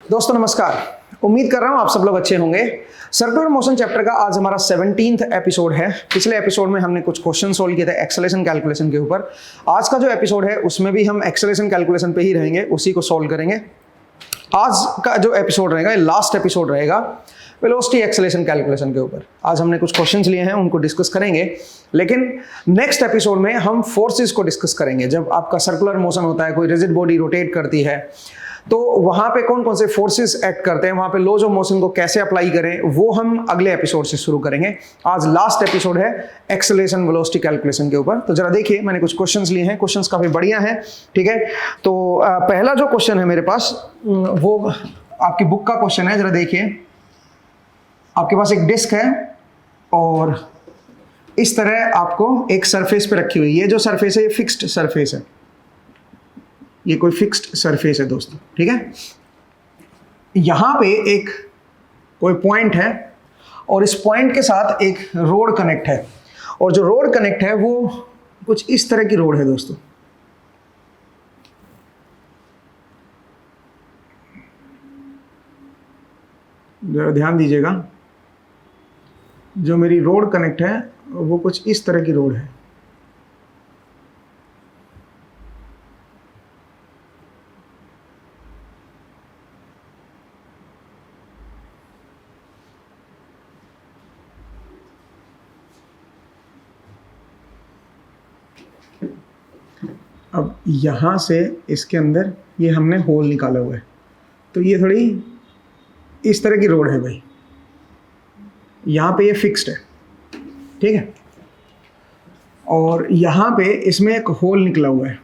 दोस्तों नमस्कार, उम्मीद कर रहा हूँ आप सब लोग अच्छे होंगे। सर्कुलर मोशन चैप्टर का आज हमारा 17th एपिसोड है। पिछले एपिसोड में हमने कुछ क्वेश्चन सोल्व किए थे एक्सेलरेशन कैलकुलेशन के ऊपर। आज का जो एपिसोड है उसमें भी हम एक्सेलरेशन कैलकुलेशन पे ही रहेंगे, उसी को सोल्व करेंगे। आज का जो एपिसोड रहेगा, ये लास्ट एपिसोड रहेगा वेलोसिटी एक्सेलरेशन कैलकुलेशन के ऊपर। आज हमने कुछ क्वेश्चंस लिए हैं, उनको डिस्कस करेंगे, लेकिन नेक्स्ट एपिसोड में हम फोर्सेस को डिस्कस करेंगे। जब आपका सर्कुलर मोशन होता है, कोई रिजिड बॉडी रोटेट करती है, तो वहां पे कौन कौन से फोर्सेस एक्ट करते हैं, वहां पे लॉज ऑफ मोशन को कैसे अप्लाई करें, वो हम अगले एपिसोड से शुरू करेंगे। आज लास्ट एपिसोड है एक्सेलरेशन वेलोसिटी कैलकुलेशन के ऊपर। तो जरा देखिए, मैंने कुछ क्वेश्चंस लिए हैं, क्वेश्चंस काफी बढ़िया हैं, ठीक है। तो पहला जो क्वेश्चन है मेरे पास वो आपकी बुक का क्वेश्चन है। जरा देखिए, आपके पास एक डिस्क है और इस तरह आपको एक सरफेस पे रखी हुई है। ये जो सरफेस है ये फिक्स्ड सरफेस है, ये कोई फिक्स्ड सरफेस है दोस्तों, ठीक है। यहां पे एक कोई पॉइंट है और इस पॉइंट के साथ एक रोड कनेक्ट है, और जो रोड कनेक्ट है वो कुछ इस तरह की रोड है दोस्तों। जरा ध्यान दीजिएगा, जो मेरी रोड कनेक्ट है वो कुछ इस तरह की रोड है। अब यहां से इसके अंदर ये हमने होल निकाला हुआ है, तो ये थोड़ी इस तरह की रोड है भाई। यहाँ पे ये फिक्स्ड है, ठीक है, और यहाँ पे इसमें एक होल निकला हुआ है,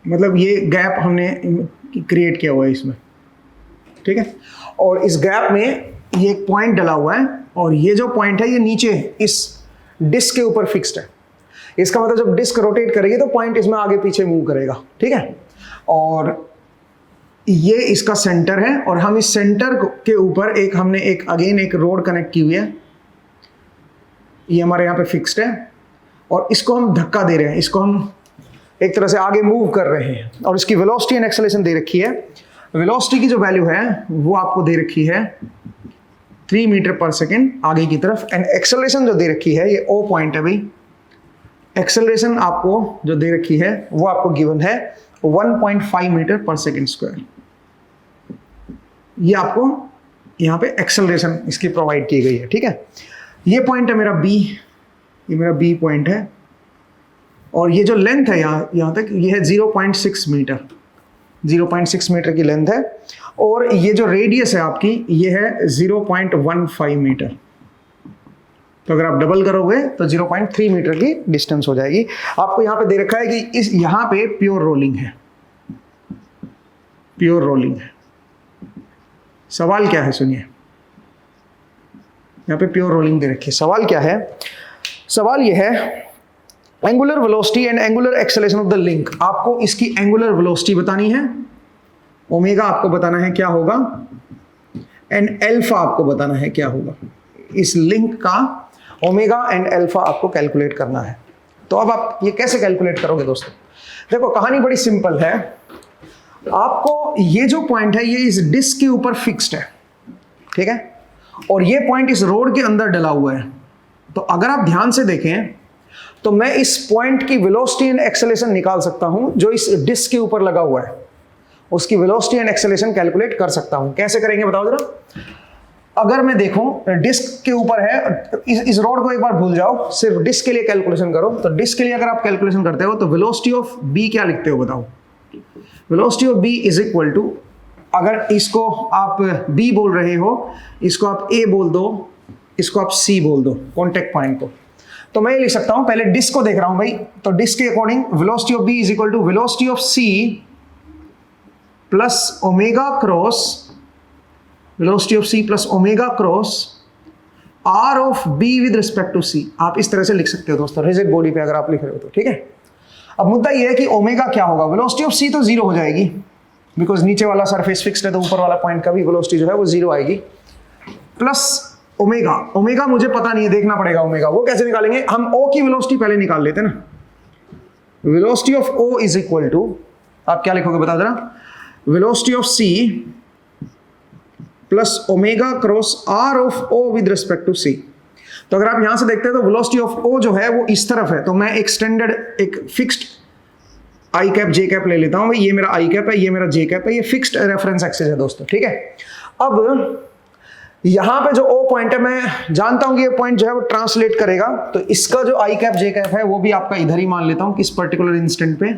मतलब ये गैप हमने क्रिएट किया हुआ है इसमें, ठीक है। और इस गैप में ये एक पॉइंट डला हुआ है, और ये जो पॉइंट है ये नीचे इस डिस्क के ऊपर फिक्स्ड है। इसका मतलब जब डिस्क रोटेट करेगी तो पॉइंट इसमें आगे पीछे मूव करेगा, ठीक है। और ये इसका सेंटर है, और हम इस सेंटर के ऊपर हमने एक रोड कनेक्ट की हुई है। ये हमारे यहाँ पे फिक्स्ड है, और इसको हम धक्का दे रहे हैं, इसको हम एक तरह से आगे मूव कर रहे हैं, और इसकी वेलोसिटी एंड एक्सेलरेशन दे रखी है। वेलोसिटी की जो वैल्यू है वो आपको दे रखी है 3 मीटर पर सेकेंड आगे की तरफ, एंड एक्सेलरेशन जो दे रखी है ये O पॉइंट है भाई। एक्सेलरेशन आपको जो दे रखी है वो आपको गिवन है 1.5 मीटर पर सेकेंड स्क्वायर। ये आपको यहाँ पे एक्सेलरेशन इसकी प्रोवाइड की गई है, ठीक है। ये पॉइंट है मेरा B, ये मेरा B पॉइंट है, और ये जो लेंथ है यहाँ तक ये है 0.6 मीटर, 0.6 मीटर की लेंथ है, और ये जो रेडियस है आपकी ये है 0.15 मीटर। तो अगर आप डबल करोगे तो 0.3 मीटर की डिस्टेंस हो जाएगी। आपको यहाँ पे दे रखा है कि इस यहाँ पे प्योर रोलिंग है, प्योर रोलिंग है। सवाल क्या है सुनिए, यहाँ पे प्योर रोलिंग दे रखी है। सवाल क्या है? सवाल ये है angular velocity and angular acceleration of the link. आपको इसकी एंगुलर वेलोसिटी बतानी है, ओमेगा आपको बताना है क्या होगा, एंड अल्फा आपको बताना है क्या होगा। इस लिंक का ओमेगा एंड अल्फा आपको कैलकुलेट करना है। तो अब आप ये कैसे कैलकुलेट करोगे दोस्तों? देखो, कहानी बड़ी सिंपल है। आपको ये जो पॉइंट है ये इस डिस्क के ऊपर फिक्स्ड है, ठीक है, और ये पॉइंट इस रोड के अंदर डला हुआ है। तो अगर आप ध्यान से देखें तो मैं इस पॉइंट की वेलोसिटी एंड एक्सेलरेशन निकाल सकता हूं जो इस डिस्क के ऊपर लगा हुआ है, उसकी वेलोसिटी एंड एक्सेलरेशन कैलकुलेट कर सकता हूं। कैसे करेंगे बताओ जरा। अगर मैं देखूं डिस्क के ऊपर है, इस रोड को एक बार भूल जाओ, सिर्फ डिस्क के लिए कैलकुलेशन करो। तो डिस्क के लिए अगर आप कैलकुलेशन करते हो तो वेलोसिटी ऑफ B क्या लिखते हो बताओ? Velocity of B is equal to, अगर इसको आप B बोल रहे हो, इसको आप A बोल दो, इसको आप C बोल दो, कॉन्टेक्ट पॉइंट को, तो मैं ये लिख सकता हूं, पहले डिस्क को देख रहा हूं भाई, तो डिस्क के according velocity of B is equal to velocity of C plus omega cross, velocity of C plus omega cross R of B with respect to C। आप इस तरह से लिख सकते हो दोस्तों, रिजिड बॉडी पे अगर आप लिख रहे हो तो, ठीक है। अब मुद्दा ये है कि ओमेगा क्या होगा? वेलोसिटी ऑफ C तो 0 हो जाएगी, बिकॉज नीचे वाला सरफेस फिक्स्ड है, तो ऊपर वाला पॉइंट का भी वेलोसिटी जो है वो 0 आएगी, प्लस ओमेगा। ओमेगा मुझे पता नहीं है, देखना पड़ेगा ओमेगा। वो कैसे निकालेंगे? हम O की वेलोसिटी पहले निकाल लेते हैं ना। Velocity of O is equal to, आप क्या लिखोगे बताओ जरा? Velocity of C plus omega cross are of O with respect to C. तो अगर आप यहां से देखते हैं तो वेलोसिटी ऑफ ओ जो है वो इस तरफ है, तो मैं एक स्टैंडर्ड एक फिक्स्ड आई कैप जे कैप ले लेता हूं भाई, ये मेरा आई कैप है, ये मेरा जे कैप है, ये फिक्स्ड रेफरेंस एक्सिस है दोस्तों, ठीक है। अब यहां पे जो ओ पॉइंट है मैं जानता हूं कि ये पॉइंट जो है वो ट्रांसलेट करेगा, तो इसका जो आई कैप जे कैप है वो भी आपका इधर ही मान लेता हूं किस पर्टिकुलर इंस्टेंट पे।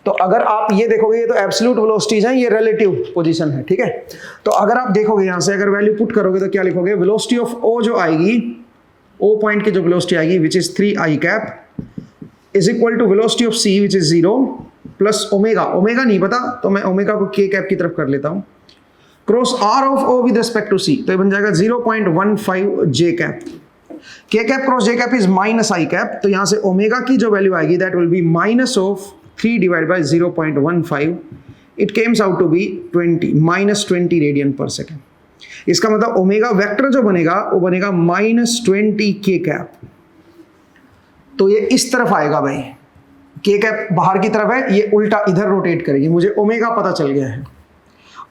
तो अगर आप ये देखोगे, ये तो एब्सोल्यूट वेलोसिटीज हैं, ये रिलेटिव पोजीशन है, ठीक है। तो अगर आप देखोगे यहां से अगर वैल्यू पुट करोगे तो क्या लिखोगे, वेलोसिटी ऑफ ओ जो आएगी, ओ पॉइंट की जो वेलोसिटी आएगी which is 3 i cap is equal to velocity of c which is 0 plus omega, omega नहीं पता तो मैं ओमेगा को के कैप की तरफ कर लेता हूं, cross are of O with respect to C, तो ये बन जाएगा 0.15 j cap. K cap cross J cap is minus I cap, तो यहां से ओमेगा की जो वैल्यू आएगी that will be minus of 3 divide by 0.15, it comes out to be 20 radian per second. इसका मतलब ओमेगा वेक्टर जो बनेगा वो बनेगा -20 के कैप। तो ये इस तरफ आएगा भाई, के कैप बाहर की तरफ है, ये उल्टा इधर रोटेट करेगी, मुझे ओमेगा पता चल गया है,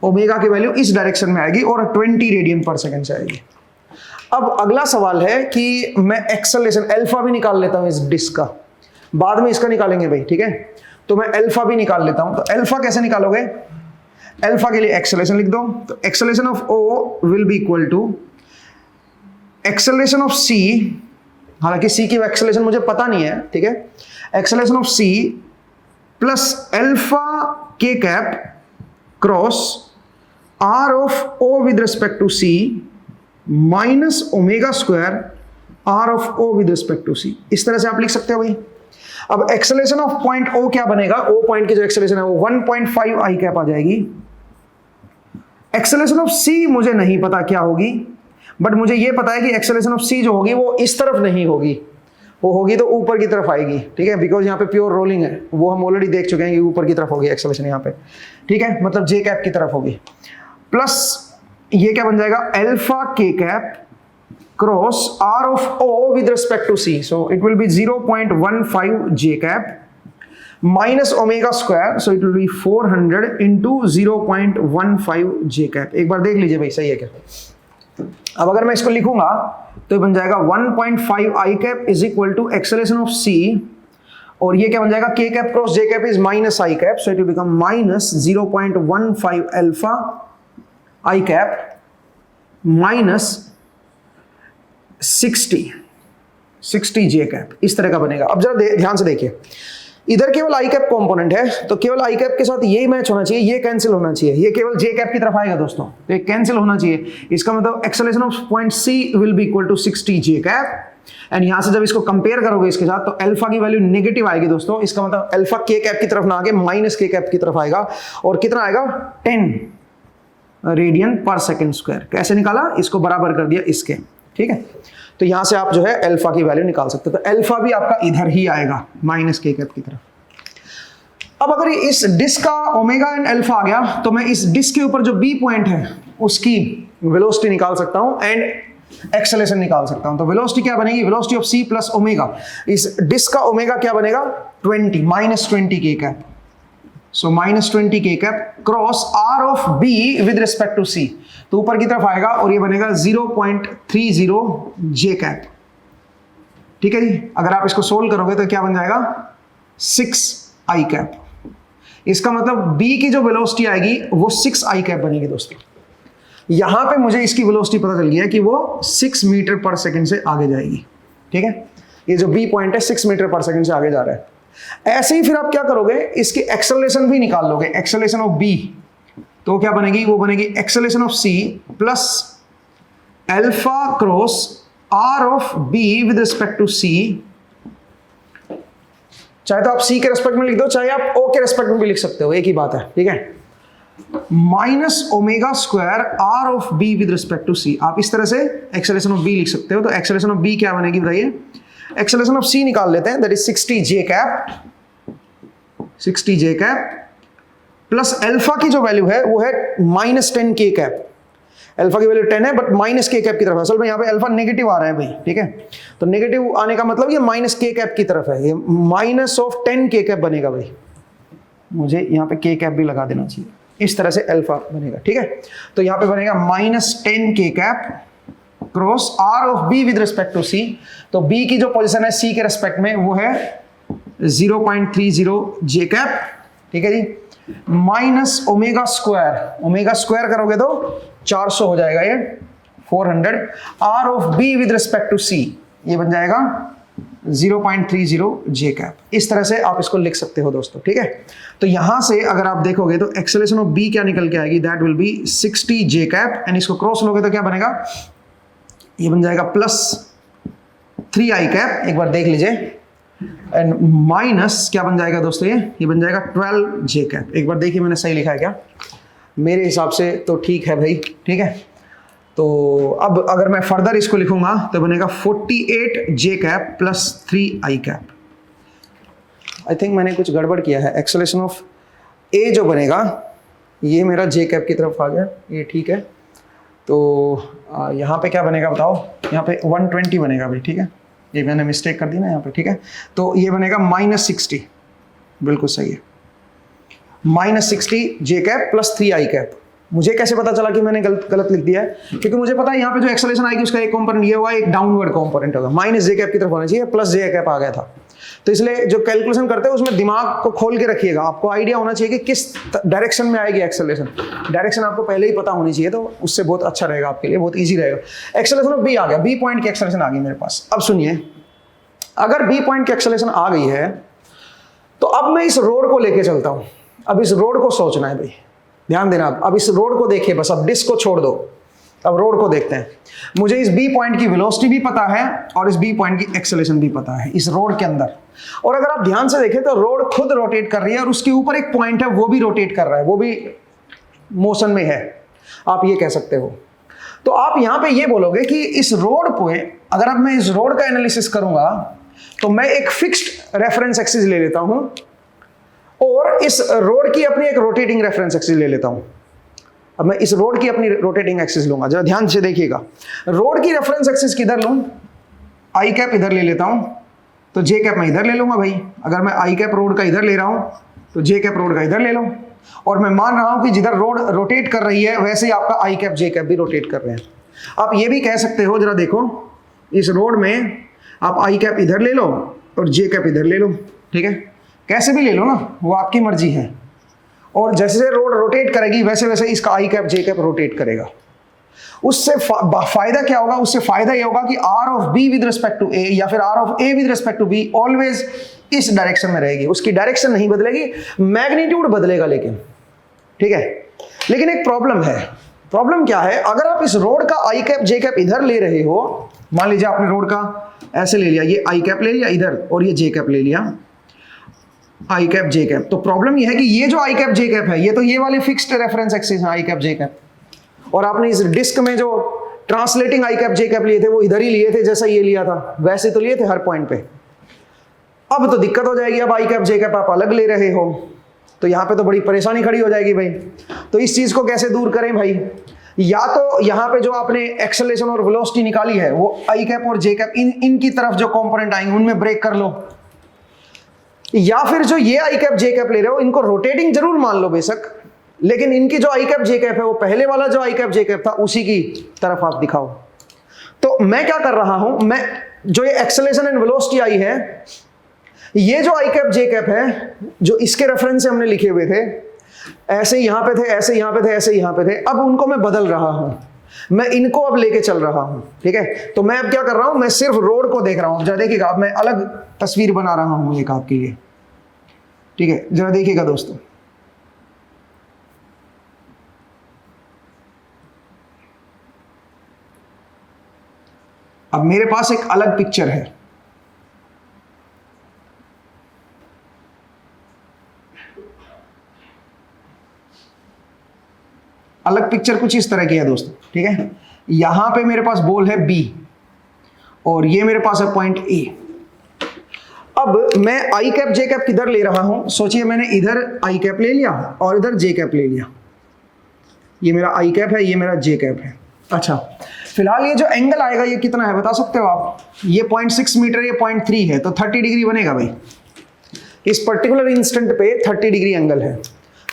ओमेगा की वैल्यू इस डायरेक्शन में आएगी और 20 रेडियन पर सेकेंड से आएगी। अब अगला सवाल है कि मैं एक्सेलरेशन अल्फा भी निकाल लेता हूं इस डिस्क का, बाद में इसका निकालेंगे भाई, ठीक है। तो मैं अल्फा भी निकाल लेता हूं, तो अल्फा कैसे निकालोगे, अल्फा के लिए एक्सेलरेशन लिख दो, तो acceleration of O will be equal to acceleration of C, हालांकि सी की एक्सेलरेशन मुझे पता नहीं है, ठीक है, acceleration of C plus alpha के cap cross are of O with respect to C minus omega square are of O with respect to C. इस तरह से आप लिख सकते हो भाई। अब एक्सेलरेशन ऑफ पॉइंट ओ क्या बनेगा, ओ पॉइंट की जो एक्सेलरेशन है वो 1.5 आई कैप आ जाएगी। एक्सेलरेशन ऑफ सी मुझे नहीं पता क्या होगी, बट मुझे ये पता है कि एक्सेलरेशन ऑफ सी जो होगी वो इस तरफ नहीं होगी, वो होगी तो ऊपर की तरफ आएगी, ठीक है, बिकॉज यहाँ पे प्योर रोलिंग है, वो हम ऑलरेडी देख चुके हैं कि ऊपर की तरफ होगी एक्सेलरेशन यहाँ पे, ठीक है, मतलब जे कैप की तरफ होगी। प्लस ये क्या बन जाएगा, अल्फा के cap cross are of O with respect to c, so it will be 0.15 j cap minus omega square, so it will be 400 into 0.15 j cap. एक बार देख लीजिए भाई सही है क्या। अब अगर मैं इसको लिखूंगा तो ये बन जाएगा 1.5 I cap is equal to acceleration of C, और ये क्या बन जाएगा, K cap cross J cap is minus I cap, so it will become minus 0.15 alpha I cap minus 60 J cap, इस तरह का बनेगा। अब जरा ध्यान से देखिए, इधर केवल आई कैप कंपोनेंट है, तो केवल आई कैप के साथ ये मैच होना चाहिए, ये कैंसिल होना चाहिए, ये केवल जे कैप की तरफ आएगा दोस्तों, तो ये कैंसिल होना चाहिए। इसका मतलब acceleration of point c will be equal to 60 J cap, and यहां से जब इसको कंपेयर करोगे इसके साथ तो अल्फा की वैल्यू नेगेटिव आएगी दोस्तों। इसका मतलब अल्फा के कैप की तरफ ना आके माइनस के कैप की तरफ आएगा, और कितना आएगा, 10 रेडियन पर सेकेंड स्क्वायर। कैसे निकाला, इसको बराबर कर दिया इसके, ठीक है। तो यहां से आप जो है अल्फा की वैल्यू निकाल सकते हो, तो अल्फा भी आपका इधर ही आएगा माइनस के कैप की तरफ। अब अगर इस डिस्क का ओमेगा एंड अल्फा आ गया, तो मैं इस डिस्क के ऊपर जो बी पॉइंट है उसकी वेलोसिटी निकाल सकता हूं एंड एक्सेलरेशन निकाल सकता हूं। तो वेलोसिटी क्या बनेगी, velocity of C plus omega, इस डिस्क का ओमेगा क्या बनेगा, 20 -20 K cap, so -20 K cap cross are of B with respect to C, तो ऊपर की तरफ आएगा और ये बनेगा 0.30 जे कैप, ठीक है जी। अगर आप इसको सोल्व करोगे तो क्या बन जाएगा, 6 आई कैप। इसका मतलब B की जो वेलोसिटी आएगी वो 6 आई कैप बनेगी दोस्तों। यहां पे मुझे इसकी वेलोसिटी पता चल गया है कि वो 6 मीटर पर सेकंड से आगे जाएगी, ठीक है। ये जो B पॉइंट है 6 मीटर पर सेकंड से आगे जा रहा है। ऐसे ही फिर आप क्या करोगे, इसकी एक्सेलरेशन भी निकाल लोगे, एक्सेलरेशन ऑफ B, तो क्या बनेगी, वो बनेगी acceleration of C plus alpha cross are of B with respect to C, चाहे तो आप C के रेस्पेक्ट में लिख दो, चाहे आप O के रेस्पेक्ट में भी लिख सकते हो, एक ही बात है, ठीक है, minus omega square are of B with respect to C. आप इस तरह से एक्सेलरेशन ऑफ बी लिख सकते हो। तो एक्सेलरेशन ऑफ बी क्या बनेगी बताइए, एक्सेलरेशन ऑफ सी निकाल लेते हैं, that is 60 J cap plus alpha की जो वैल्यू है वो है -10 के कैप। अल्फा की वैल्यू 10 है बट माइनस के कैप की तरफ, असल में यहाँ पे अल्फा नेगेटिव आ रहा है भाई, ठीक है। तो नेगेटिव आने का मतलब ये माइनस के कैप की तरफ है, ये -10 के कैप बनेगा भाई। मुझे यहाँ पे के कैप भी लगा देना चाहिए, इस तरह से अल्फा बनेगा, ठीक है। तो यहाँ पे बनेगा -10k cross r of b with respect to c। तो b की जो पोजीशन है c के रिस्पेक्ट में वो है 0.30 j कैप, ठीक है जी, माइनस ओमेगा स्क्वायर करोगे तो 400 हो जाएगा, ये 400 r of b with respect to c, ये बन जाएगा 0.30 j कैप। इस तरह से आप इसको लिख सकते हो दोस्तों, ठीक है। तो यहां से अगर आप देखोगे तो एक्सेलरेशन ऑफ b क्या निकल के आएगी, that will B 60 j cap, and इसको क्रॉस लोगे तो क्या बनेगा, ये बन जाएगा +3 i कैप, एक बार देख लीजिए, एंड माइनस क्या बन जाएगा दोस्तों, ये बन जाएगा 12 j कैप। एक बार देखिए मैंने सही लिखा है क्या, मेरे हिसाब से तो ठीक है भाई, ठीक है। तो अब अगर मैं फर्दर इसको लिखूंगा तो बनेगा 48 j cap +3 i cap. I think मैंने कुछ गड़बड़ किया है, एक्सेलरेशन ऑफ a जो बनेगा ये मेरा j कैप की तरफ आ गया, ये ठीक है। तो यहाँ पे क्या बनेगा बताओ, यहाँ पे 120 बनेगा भाई, ठीक है, ये मैंने मिस्टेक कर दी ना यहाँ पे, ठीक है। तो ये बनेगा -60, बिल्कुल सही है, -60 j कैप +3 i कैप। मुझे कैसे पता चला कि मैंने गलत लिख दिया है, क्योंकि मुझे पता है यहाँ पे जो एक्सेलरेशन आएगी उसका एक कंपोनेंट ये होगा, एक डाउनवर्ड कंपोनेंट होगा, -j कैप की तरफ होना चाहिए, +j कैप आ गया था। तो इसलिए जो कैलकुलेशन करते हैं उसमें दिमाग को खोल के रखिएगा, आपको आइडिया होना चाहिए कि किस डायरेक्शन में आएगी एक्सेलरेशन, डायरेक्शन आपको पहले ही पता होनी चाहिए, तो उससे बहुत अच्छा रहेगा आपके लिए, बहुत ईजी रहेगा। एक्सेलरेशन ऑफ b आ गया, b पॉइंट की एक्सेलरेशन आ गई मेरे पास। अब सुनिए, अगर b पॉइंट की एक्सेलरेशन आ गई है तो अब मैं इस रोड को लेके चलता हूं। अब इस रोड को सोचना है भाई, ध्यान देना। अब इस रोड को देखिए, बस अब डिस्क को छोड़ दो, अब रोड को देखते हैं। मुझे इस b पॉइंट की वेलोसिटी भी पता है और इस b पॉइंट की एक्सेलरेशन भी पता है इस रोड के अंदर। और अगर आप ध्यान से देखें तो रोड खुद रोटेट कर रही है और उसके ऊपर एक पॉइंट है वो भी रोटेट कर रहा है, वो भी मोशन में है, आप ये कह सकते हो। तो आप यहां पे ये बोलोगे कि इस रोड पे अगर अब मैं इस रोड का एनालिसिस करूंगा तो मैं एक फिक्स्ड रेफरेंस एक्सिस ले लेता हूं और इस रोड की अपनी एक रोटेटिंग रेफरेंस एक्सिस ले लेता हूं। अब मैं इस रोड की अपनी रोटेटिंग एक्सिस लूंगा, जरा ध्यान से देखिएगा। रोड की रेफरेंस एक्सिस किधर लूं, आई कैप इधर ले लेता हूं, तो जे कैप मैं इधर ले लूंगा भाई। अगर मैं आई कैप रोड का इधर ले रहा हूं तो जे कैप रोड का इधर ले लो, और मैं मान रहा हूं कि जिधर रोड रोटेट कर रही है वैसे ही आपका आई कैप जे कैप भी रोटेट कर रहे हैं। आप ये भी कह सकते हो, जरा देखो, इस रोड में आप आई कैप इधर ले लो और जे कैप इधर ले लो, ठीक है, कैसे भी ले लो ना, वो आपकी मर्जी है। और जैसे रोड रोटेट करेगी वैसे वैसे इसका आई कैप जे कैप रोटेट करेगा। उससे फायदा क्या होगा, उससे फायदा ये होगा कि R of B with respect to A या फिर R of A with respect to B always इस डायरेक्शन में रहेगी, उसकी डायरेक्शन नहीं बदलेगी, मैग्नीट्यूड बदलेगा लेकिन, ठीक है। लेकिन एक प्रॉब्लम है। प्रॉब्लम क्या है, अगर आप इस रोड का आई कैप जे कैप इधर ले रहे हो, मान लीजिए आपने रोड का ऐसे ले लिया, ये आई कैप ले लिया इधर और ये जे कैप ले लिया, आई कैप जे कैप। तो प्रॉब्लम ये है कि ये जो आई कैप जे कैप है ये तो ये वाले फिक्स्ड रेफरेंस एक्सिस है आई कैप जे कैप, और आपने इस डिस्क में जो ट्रांसलेटिंग आई कैप जे कैप लिए थे वो इधर ही लिए थे, जैसा ये लिया था वैसे तो लिए थे हर पॉइंट पे। अब तो दिक्कत हो जाएगी, अब आई कैप जे कैप आप अलग ले रहे हो तो यहाँ पे तो बड़ी परेशानी खड़ी हो जाएगी भाई। तो इस चीज को कैसे दूर करें भाई, या तो यहाँ पे जो आपने एक्सेलरेशन और वेलोसिटी निकाली है वो आई कैप और जे कैप इनकी तरफ जो कंपोनेंट आएंगे उनमें ब्रेक कर लो, या फिर जो ये आई कैप जे कैप ले रहे हो इनको रोटेटिंग जरूर मान लो बेशक, लेकिन इनकी जो आई कैप जे कैप है वो पहले वाला जो आई कैप जे कैप था उसी की तरफ आप दिखाओ। तो मैं क्या कर रहा हूं, मैं जो ये एक्सेलरेशन एंड वेलोसिटी आई है, ये जो आई कैप जे कैप है जो इसके रेफरेंस से हमने लिखे हुए थे, ऐसे यहां पे थे, ऐसे यहां पे थे, ऐसे यहां पे थे, अब उनको मैं बदल रहा हूं, मैं इनको अब लेके चल रहा हूं, ठीक है। तो मैं अब क्या कर रहा हूं, मैं सिर्फ रोड को देख रहा हूं। जरा देखिएगा, अब मैं अलग तस्वीर बना रहा हूं एक आपके लिए, ठीक है, जरा देखिएगा दोस्तों। अब मेरे पास एक अलग पिक्चर है, अलग पिक्चर कुछ इस तरह की है दोस्तों, ठीक है। यहां पे मेरे पास बॉल है बी और ये मेरे पास है पॉइंट ए। अब मैं आई कैप जे कैप किधर ले रहा हूं, सोचिए मैंने इधर आई कैप ले लिया और इधर जे कैप ले लिया, ये मेरा आई कैप है, ये मेरा जे कैप है। अच्छा, फिलहाल ये जो एंगल आएगा ये कितना है बता सकते हो आप, ये 0.6 मीटर, ये 0.3 है, तो 30 डिग्री बनेगा भाई। इस पर्टिकुलर इंस्टेंट पे 30 डिग्री एंगल है।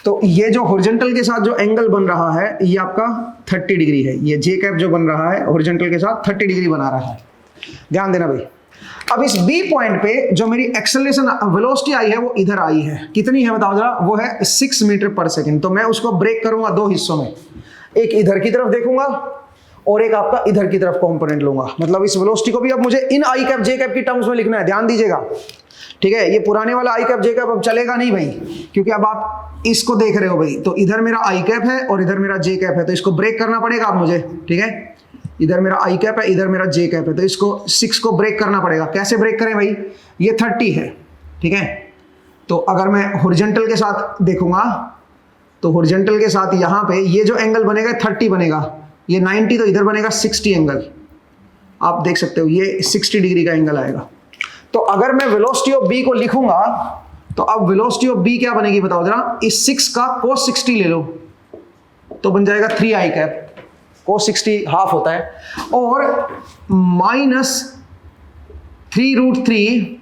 तो ये जो हॉरिजॉन्टल के साथ जो एंगल बन रहा है ये आपका 30 डिग्री है। ये जे कैप जो बन रहा है हॉरिजॉन्टल के साथ 30 डिग्री बना रहा है, ध्यान देना भाई। अब इस बी पॉइंट पे जो मेरी एक्सेलरेशन वेलोसिटी आई है वो इधर आई है, कितनी है बताओ जरा, वो है 6 मीटर पर सेकेंड। तो मैं उसको ब्रेक करूंगा दो हिस्सों में, एक इधर की तरफ देखूंगा और एक आपका इधर की तरफ कंपोनेंट लूंगा। मतलब इस वेलोसिटी को भी अब मुझे इन आई कैप जे कैप की टर्म्स में लिखना है, ध्यान दीजिएगा, ठीक है। ये पुराने वाला आई कैप जे कैप अब चलेगा नहीं भाई, क्योंकि अब आप इसको देख रहे हो भाई, तो इधर मेरा आई कैप है और इधर मेरा जे कैप है, तो इसको ब्रेक करना पड़ेगा अब मुझे, ठीक है। इधर मेरा आई कैप है, इधर मेरा जे कैप है, तो इसको 6 को ब्रेक करना पड़ेगा। कैसे ब्रेक करें भाई, ये 30 है, ठीक है। तो अगर मैं हॉरिजॉन्टल के साथ देखूंगा तो हॉरिजॉन्टल के साथ यहाँ पे ये जो एंगल बनेगा 30 बनेगा, ये 90, तो इधर बनेगा 60 एंगल, आप देख सकते हो ये 60 डिग्री का एंगल आएगा। तो अगर मैं वेलोसिटी ऑफ बी को लिखूंगा तो अब वेलोसिटी ऑफ बी क्या बनेगी बताओ जरा, इस 6 का cos 60 ले लो तो बन जाएगा 3 आई कैप, cos 60 हाफ होता है, और -3√3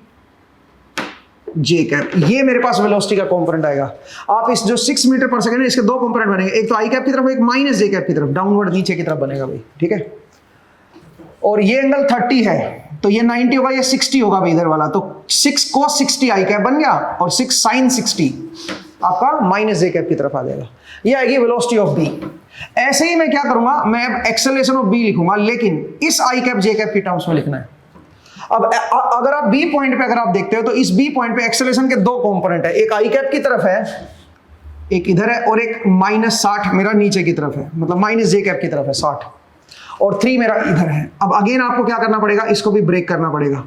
जे कैप, ये मेरे पास वेलोसिटी का कंपोनेंट आएगा। आप इस जो 6 मीटर पर सेकंड है इसके दो कंपोनेंट बनेंगे, एक तो आई कैप की तरफ, एक माइनस जे कैप की तरफ, डाउनवर्ड नीचे की तरफ बनेगा भाई, ठीक है। और ये एंगल 30 है तो ये 90 होगा, ये 60 होगा भाई इधर वाला, तो 6 cos 60 आई कैप बन गया और 6 sin 60 आपका माइनस जे कैप की तरफ आ जाएगा। ये आएगी वेलोसिटी ऑफ बी। ऐसे ही मैं क्या करूंगा, मैं अब एक्सेलरेशन ऑफ बी लिखूंगा, लेकिन इस आई कैप जे कैप की टर्म्स में लिखना है। अब अगर आप बी पॉइंट पे अगर आप देखते हो तो इस बी पॉइंट पे एक्सेलरेशन के दो कंपोनेंट है, एक आई कैप की तरफ है, एक इधर है, और एक -60 मेरा नीचे की तरफ है, मतलब माइनस जे कैप की तरफ है 60, और 3 मेरा इधर है। अब अगेन आपको क्या करना पड़ेगा, इसको भी ब्रेक करना पड़ेगा,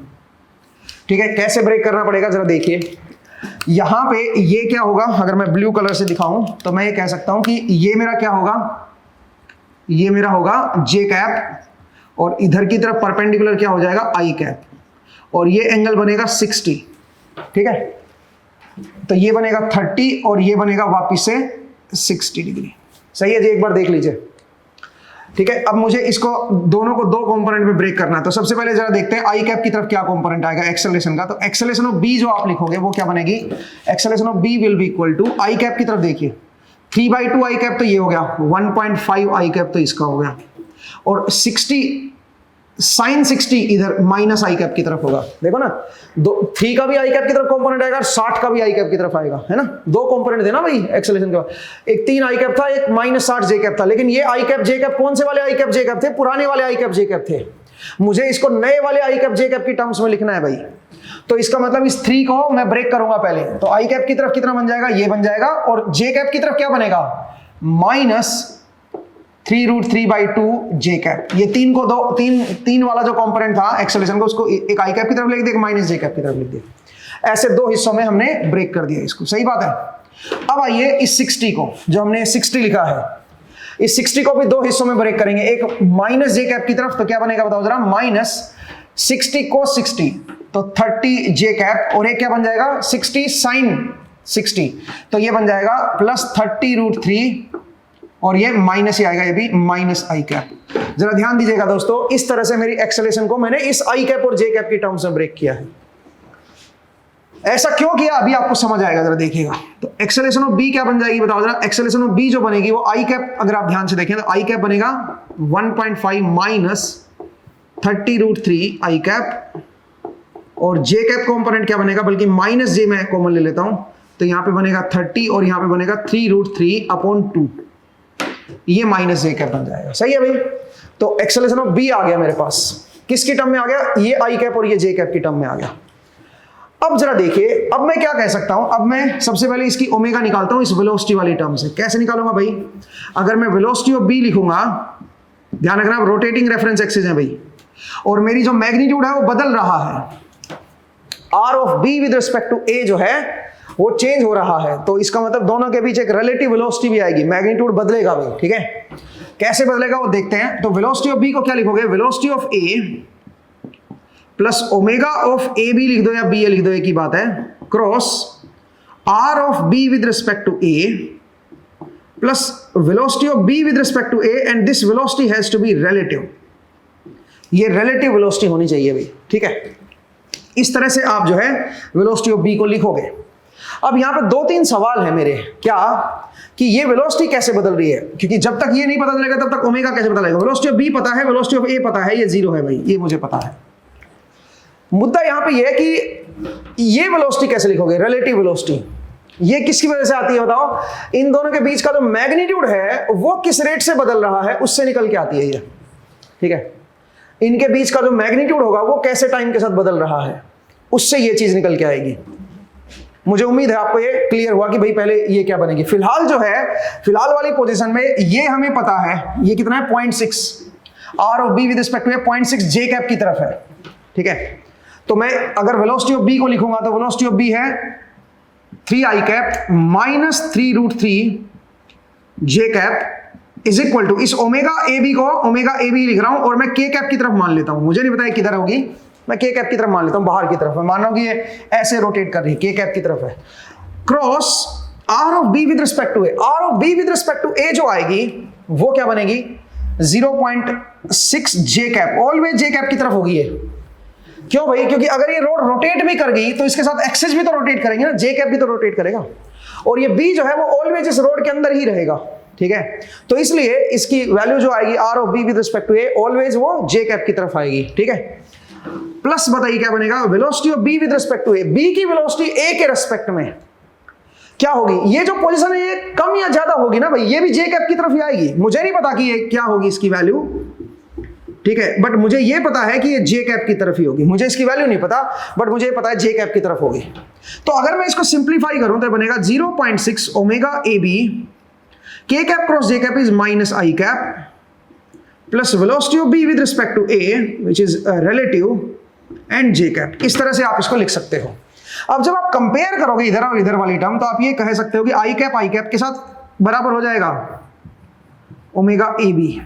ठीक है। कैसे ब्रेक करना पड़ेगा जरा देखिए, यहां पे ये क्या होगा, अगर मैं ब्लू कलर से दिखाऊं तो मैं ये कह सकता हूं कि ये मेरा क्या होगा, ये मेरा होगा जे कैप, और इधर की तरफ परपेंडिकुलर क्या हो जाएगा, आई कैप, और ये एंगल बनेगा 60, ठीक है। तो ये बनेगा 30 और ये बनेगा वापिस से 60 डिग्री, सही है जी, एक बार देख लीजिए, ठीक है। अब मुझे इसको दोनों को दो कंपोनेंट में ब्रेक करना है, तो सबसे पहले जरा देखते हैं आई कैप की तरफ क्या कंपोनेंट आएगा एक्सेलरेशन का। तो एक्सेलरेशन ऑफ बी जो आप लिखोगे वो क्या बनेगी, acceleration of B will be equal to i cap की तरफ देखिए 3/2 आई कैप, तो ये हो गया 1.5 आई कैप, तो इसका हो गया, और 60 sin 60 इधर माइनस आई कैप की तरफ होगा, देखो ना, 3 का भी आई कैप की तरफ कंपोनेंट आएगा और 60 का भी आई कैप की तरफ आएगा, है ना, दो कंपोनेंट थे ना भाई एक्सेलरेशन के बाद, एक 3 आई कैप था, एक -60 जे कैप था, लेकिन ये आई कैप जे कैप कौन से वाले आई कैप जे कैप थे, पुराने वाले आई कैप जे कैप थे। मुझे इसको नए वाले आई कैप जे कैप की टर्म्स में लिखना है भाई, तो इसका मतलब इस 3 को मैं ब्रेक करूंगा पहले, तो आई कैप की तरफ कितना बन जाएगा, ये बन जाएगा, और जे कैप की तरफ क्या बनेगा, -3√3/2 जे कैप। ये 3 को दो, तीन वाला जो कंपोनेंट था एक्सेलरेशन का, उसको एक आई कैप की तरफ लिख दिया, एक माइनस जे कैप की तरफ लिख दिया, ऐसे दो हिस्सों में हमने ब्रेक कर दिया इसको, सही बात है। अब आइए इस 60 को, जो हमने 60 लिखा है, इस 60 को भी दो हिस्सों में ब्रेक करेंगे, एक माइनस जे कैप की तरफ, तो क्या बनेगा बताओ जरा, -60 cos 60, तो 30 जे कैप, और एक क्या बन जाएगा 60 sin 60, तो ये बन जाएगा +30√3, और ये माइनस ही आएगा, ये भी माइनस आई कैप। जरा ध्यान दीजिएगा दोस्तों, इस तरह से मेरी एक्सेलरेशन को मैंने इस आई कैप और जे कैप की टर्म्स में ब्रेक किया है। ऐसा क्यों किया अभी आपको समझ आएगा, जरा देखिएगा। तो एक्सेलरेशन ऑफ बी क्या बन जाएगी बताओ जरा, एक्सेलरेशन ऑफ बी जो बनेगी वो आई कैप, अगर आप ध्यान से देखें तो आई कैप बनेगा 1.5 - 30√3 आई कैप, और जे कैप कंपोनेंट क्या बनेगा, बल्कि माइनस जे मैं कॉमन ले लेता हूं, तो यहां पे बनेगा 30 और यहां पे बनेगा 3√3/2, ये माइनस जे कैप बन जाएगा, सही है भाई। तो एक्सेलरेशन ऑफ बी आ गया मेरे पास, किसकी टर्म में आ गया, ये आई कैप और ये जे कैप की टर्म में आ गया। अब जरा देखिए, अब मैं क्या कह सकता हूं, अब मैं सबसे पहले इसकी ओमेगा निकालता हूं इस वेलोसिटी वाली टर्म से। कैसे निकालूंगा भाई, अगर मैं वेलोसिटी ऑफ बी लिखूंगा, ध्यान रखना रोटेटिंग रेफरेंस एक्सिस है भाई, और मेरी जो मैग्नीट्यूड है वो बदल रहा है, R of B with respect to A जो है वो चेंज हो रहा है, तो इसका मतलब दोनों के बीच एक रिलेटिव वेलोसिटी भी आएगी, मैग्नीट्यूड बदलेगा भाई, ठीक है। कैसे बदलेगा वो देखते हैं। तो वेलोसिटी ऑफ बी को क्या लिखोगे, velocity of A plus omega of A b लिख दो या बी ए लिख दो, एक ही बात है, cross are of B with respect to a plus velocity of B with respect to a, and this velocity has to be relative, ये रिलेटिव वेलोसिटी होनी चाहिए भाई, ठीक है। इस तरह से आप जो है वेलोसिटी ऑफ बी को लिखोगे। अब यहां पे 2-3 सवाल है मेरे, क्या कि ये वेलोसिटी कैसे बदल रही है, क्योंकि जब तक ये नहीं पता चलेगा तब तक ओमेगा कैसे पता लगेगा। वेलोसिटी ऑफ बी पता है, वेलोसिटी ऑफ ए पता है, ये 0 है भाई, ये मुझे पता है। मुद्दा यहां पे ये है कि ये वेलोसिटी कैसे लिखोगे, रिलेटिव वेलोसिटी, ये किसकी वजह से आती है बताओ? इन दोनों के बीच का जो मैग्नीट्यूड है वो किस रेट से बदल रहा है उससे निकल के आती है ये, ठीक है। इनके बीच का जो मैग्नीट्यूड होगा वो कैसे टाइम के साथ बदल रहा है उससे ये चीज निकल के आएगी। मुझे उम्मीद है आपको ये क्लियर हुआ कि भाई पहले ये क्या बनेगी। फिलहाल जो है, फिलहाल वाली पोजीशन में ये हमें पता है ये कितना है 0.6, r of B with respect to 0.6 J cap की तरफ है, ठीक है। तो मैं अगर वेलोसिटी ऑफ बी को लिखूंगा तो वेलोसिटी ऑफ बी है 3i cap minus 3√3 j cap is equal to, इस ओमेगा ए बी को ओमेगा ए बी लिख रहा हूं और मैं के कैप की तरफ मान लेता हूं, मुझे नहीं पता किधर होगी, मैं के कैप की तरफ मान लेता हूं, बाहर की तरफ। मैं मान रहा हूं कि ये ऐसे रोटेट कर रही है, के कैप की तरफ है, cross are of B with respect to A. Are of B with respect to A जो आएगी वो क्या बनेगी 0.6 जे कैप, ऑलवेज जे कैप की तरफ होगी ये। क्यों भाई? क्योंकि अगर ये रोड रोटेट भी कर गई तो इसके साथ एक्सिस भी तो रोटेट करेंगे ना, जे कैप भी तो रोटेट करेगा, और ये बी जो है वो ऑलवेज इस रोड के अंदर ही रहेगा, ठीक है। तो इसलिए इसकी वैल्यू जो आएगी r of B with respect to a always वो जे कैप की तरफ आएगी, ठीक है। प्लस बताइए क्या बनेगा, velocity of B with respect to a, b की वेलोसिटी ए के रिस्पेक्ट में क्या होगी, ये जो पोजीशन है ये कम या ज्यादा होगी ना भाई, ये भी जे कैप की तरफ ही आएगी। मुझे नहीं पता कि ये क्या होगी इसकी वैल्यू, ठीक है, बट मुझे ये पता है कि ये जे कैप की तरफ ही होगी। मुझे इसकी वैल्यू नहीं पता बट मुझे पता है जे कैप की तरफ होगी। तो अगर मैं इसको सिंप्लीफाई करूं तो बनेगा 0.6 omega A B k cap cross J cap is minus I cap plus velocity of B with respect to a which is relative and j cap. इस तरह से आप इसको लिख सकते हो। अब जब आप कंपेयर करोगे इधर और इधर वाली टर्म तो आप ये कह सकते हो कि आई कैप के साथ बराबर हो जाएगा omega A b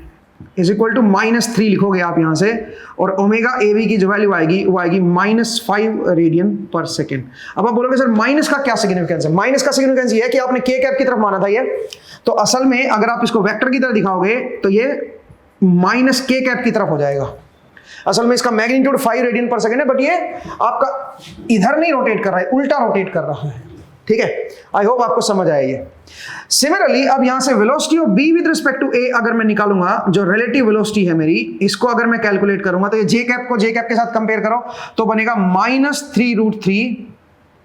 is equal to -3 लिखोगे आप यहां से, और ओमेगा ए बी की जो वैल्यू आएगी वो आएगी -5 रेडियन पर सेकेंड। अब आप बोलोगे सर माइनस का क्या सिग्निफिकेंस है? माइनस का सिग्निफिकेंस ये है कि आपने के कैप की तरफ माना था ये, तो असल में अगर आप इसको वेक्टर की तरह दिखाओगे तो ये माइनस के कैप की तरफ हो जाएगा। असल में इसका मैग्नीट्यूड 5 रेडियन पर सेकेंड है, बट ये आपका इधर नहीं रोटेट कर रहा है, उल्टा रोटेट कर रहा है, ठीक है। आई होप आपको समझ आया ये। सिमिलरली अब यहां से velocity of B with respect to A अगर मैं निकालूंगा, जो रिलेटिव वेलोसिटी है मेरी, इसको अगर मैं कैलकुलेट करूंगा तो ये जे कैप को जे कैप के साथ कंपेयर करो तो बनेगा -3√3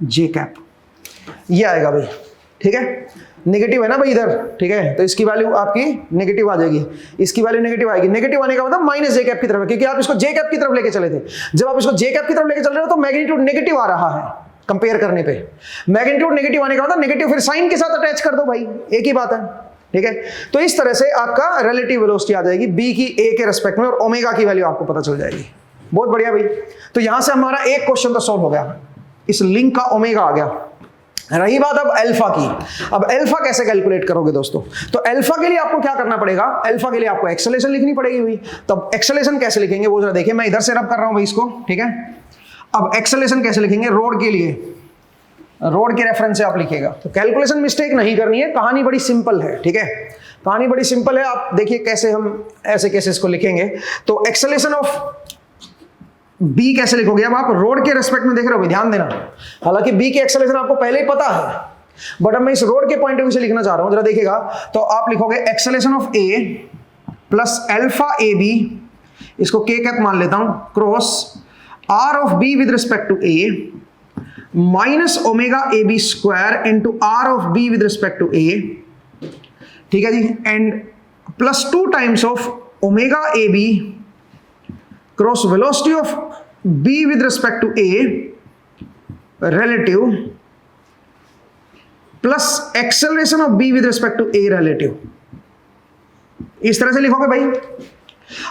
जे कैप, ये आएगा भाई, ठीक है। नेगेटिव है ना भाई इधर, ठीक है, तो इसकी वैल्यू आपकी नेगेटिव आ जाएगी, इसकी वैल्यू नेगेटिव आएगी। नेगेटिव आने का मतलब माइनस जे कैप की तरफ है, क्योंकि आप इसको जे कैप की तरफ लेके चले थे। जब आप इसको जे कैप की तरफ लेके चल रहे हो तो मैग्नीट्यूड नेगेटिव आ रहा है कंपेयर करने पे। मैग्नीट्यूड नेगेटिव आने का मतलब नेगेटिव फिर साइन के साथ अटैच कर दो भाई, एक ही बात है, ठीक है। तो इस तरह से आपका रिलेटिव वेलोसिटी आ जाएगी बी की ए के रेस्पेक्ट में, और ओमेगा की वैल्यू आपको पता चल जाएगी। बहुत बढ़िया भाई। तो यहां से हमारा एक क्वेश्चन तो सॉल्व हो गया, इस लिंक का ओमेगा आ गया। रही बात अब अल्फा की। अब अल्फा कैसे कैलकुलेट करोगे दोस्तों? तो अल्फा के लिए आपको क्या करना पड़ेगा, अल्फा के लिए आपको एक्सेलेरेशन लिखनी पड़ेगी भाई। तब एक्सेलेरेशन कैसे लिखेंगे वो जरा देखिए, मैं इधर से रब कर रहा हूं भाई इसको, ठीक है। अब एक्सेलेरेशन कैसे लिखेंगे, रोड के लिए, रोड के रेफरेंस से आप लिखिएगा। तो कैलकुलेशन मिस्टेक नहीं करनी है, कहानी बड़ी सिंपल है, ठीक है, कहानी बड़ी सिंपल है। आप देखिए कैसे हम ऐसे केसेस को लिखेंगे। तो एक्सेलेरेशन ऑफ बी कैसे लिखोगे, अब आप रोड के रेस्पेक्ट में देख रहे हो, ध्यान देना। हालांकि बी की एक्सेलेरेशन आपको पहले ही पता है, बट अब मैं इस रोड के पॉइंट ऑफ व्यू से लिखना चाह रहा हूं, जरा देखिएगा। तो आप लिखोगे acceleration of A plus alpha A B, इसको के कैप मान लेता हूं, cross are of B with respect to A minus omega A B square into are of B with respect to A, ठीक है जी, and plus 2 times of omega A B cross velocity of B with respect to A relative plus acceleration of B with respect to A relative. इस तरह से लिखोगे भाई।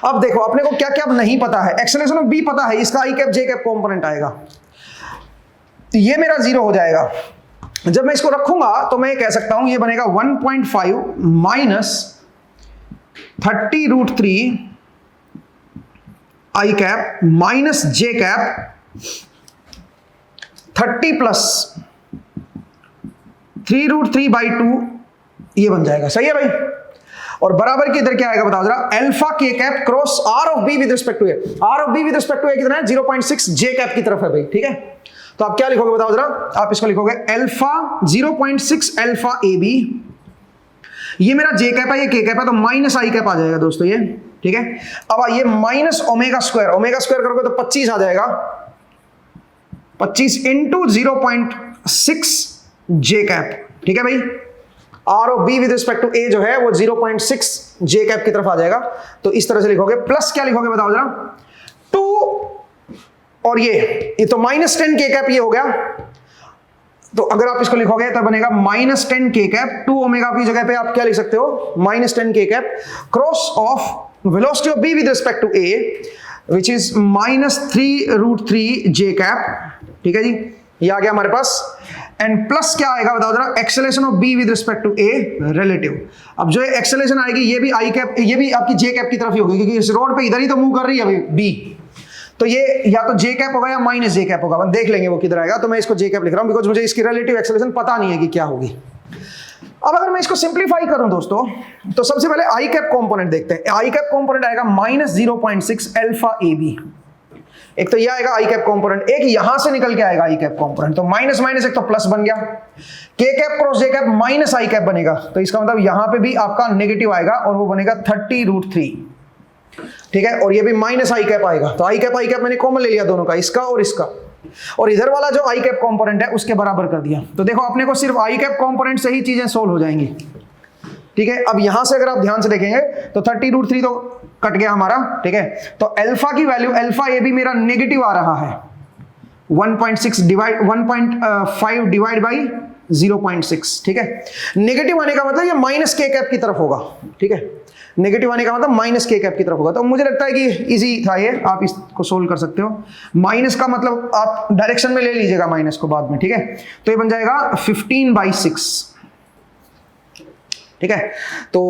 अब देखो अपने को क्या क्या नहीं पता है, एक्सेलरेशन ऑफ बी पता है, इसका आई कैप जे कैप कॉम्पोनेंट आएगा, तो ये मेरा 0 हो जाएगा। जब मैं इसको रखूंगा तो मैं कह सकता हूं ये बनेगा 1.5 माइनस 30√3 आई कैप माइनस जे कैप 30 प्लस 3√3/2, ये बन जाएगा। सही है भाई। और बराबर के इधर क्या आएगा बताओ जरा, अल्फा के cap cross are of B with respect to A. Are of B with respect to A कितना है, 0.6 जे कैप की तरफ है भाई, ठीक है। तो आप क्या लिखोगे बताओ जरा, आप इसको लिखोगे अल्फा 0.6 अल्फा ए बी ये मेरा जे कैप है, ये के कैप है, तो माइनस आई कैप आ जाएगा दोस्तों ये, ठीक है। अब ये माइनस ओमेगा स्क्वायर करोगे तो 25 आ जाएगा, 25 इंटू 0.6 जे कैप, ठीक है भाई। R of B with respect to A जो है वो 0.6 जे कैप की तरफ आ जाएगा। तो इस तरह से लिखोगे, प्लस क्या लिखोगे बताओ जरा, 2 और ये तो -10 के कैप ये हो गया। तो अगर आप इसको लिखोगे तो बनेगा -10 के कैप, 2 ओमेगा की जगह पे आप क्या लिख सकते हो, -10 k cap cross of velocity of B with respect to a which is -3√3 j cap, ठीक है जी, ये आ गया हमारे पास। एंड प्लस क्या आएगा बताओ जरा, acceleration of B with respect to A relative. अब जो एक्सेलरेशन आएगी ये भी आई कैप, ये भी आपकी जे कैप की तरफ ही होगी, क्योंकि इस रोड पे इधर ही तो मूव कर रही है अभी बी, तो ये या तो जे कैप होगा या माइनस जे कैप होगा, देख लेंगे वो किधर आएगा। तो मैं इसको जे कैप लिख रहा हूं बिकॉज मुझे इसकी रिलेटिव एक्सेलरेशन पता नहीं है कि क्या होगी। अब अगर मैं इसको सिंप्लीफाई करूं दोस्तों, तो सबसे पहले आई कैप कंपोनेंट देखते हैं। आई कैप कंपोनेंट आएगा -0.6 अल्फा ए बी। एक तो ये आएगा आई कैप कंपोनेंट, एक यहां से निकल के आएगा आई कैप कंपोनेंट, तो माइनस माइनस एक तो प्लस बन गया, के कैप क्रॉस जे कैप माइनस आई कैप बनेगा, तो इसका मतलब यहां पे भी आपका नेगेटिव आएगा और वो बनेगा 30√3, ठीक है। और ये भी माइनस आई कैप आएगा, तो आई कैप मैंने कॉमन ले लिया दोनों का, इसका और इसका, और इधर वाला जो आई कैप कंपोनेंट है उसके बराबर कर दिया। तो देखो अपने को सिर्फ आई कैप कंपोनेंट से ही चीजें सोल्व हो जाएंगी, ठीक है। अब यहां से अगर आप ध्यान से देखेंगे तो 30√3 तो कट गया हमारा, ठीक है। तो अल्फा की वैल्यू, अल्फा ए भी मेरा नेगेटिव आ रहा है, 1.5 डिवाइड बाई 0.6, ठीक है। नेगेटिव आने का मतलब ये माइनस के कैप की तरफ होगा, ठीक है। नेगेटिव आने का मतलब माइनस के कैप की तरफ होगा। तो मुझे लगता है कि इजी था ये, आप इसको सोल्व कर सकते हो। माइनस का मतलब आप डायरेक्शन में ले लीजिएगा माइनस को बाद में, ठीक है। तो ये बन जाएगा 15/6, ठीक है। तो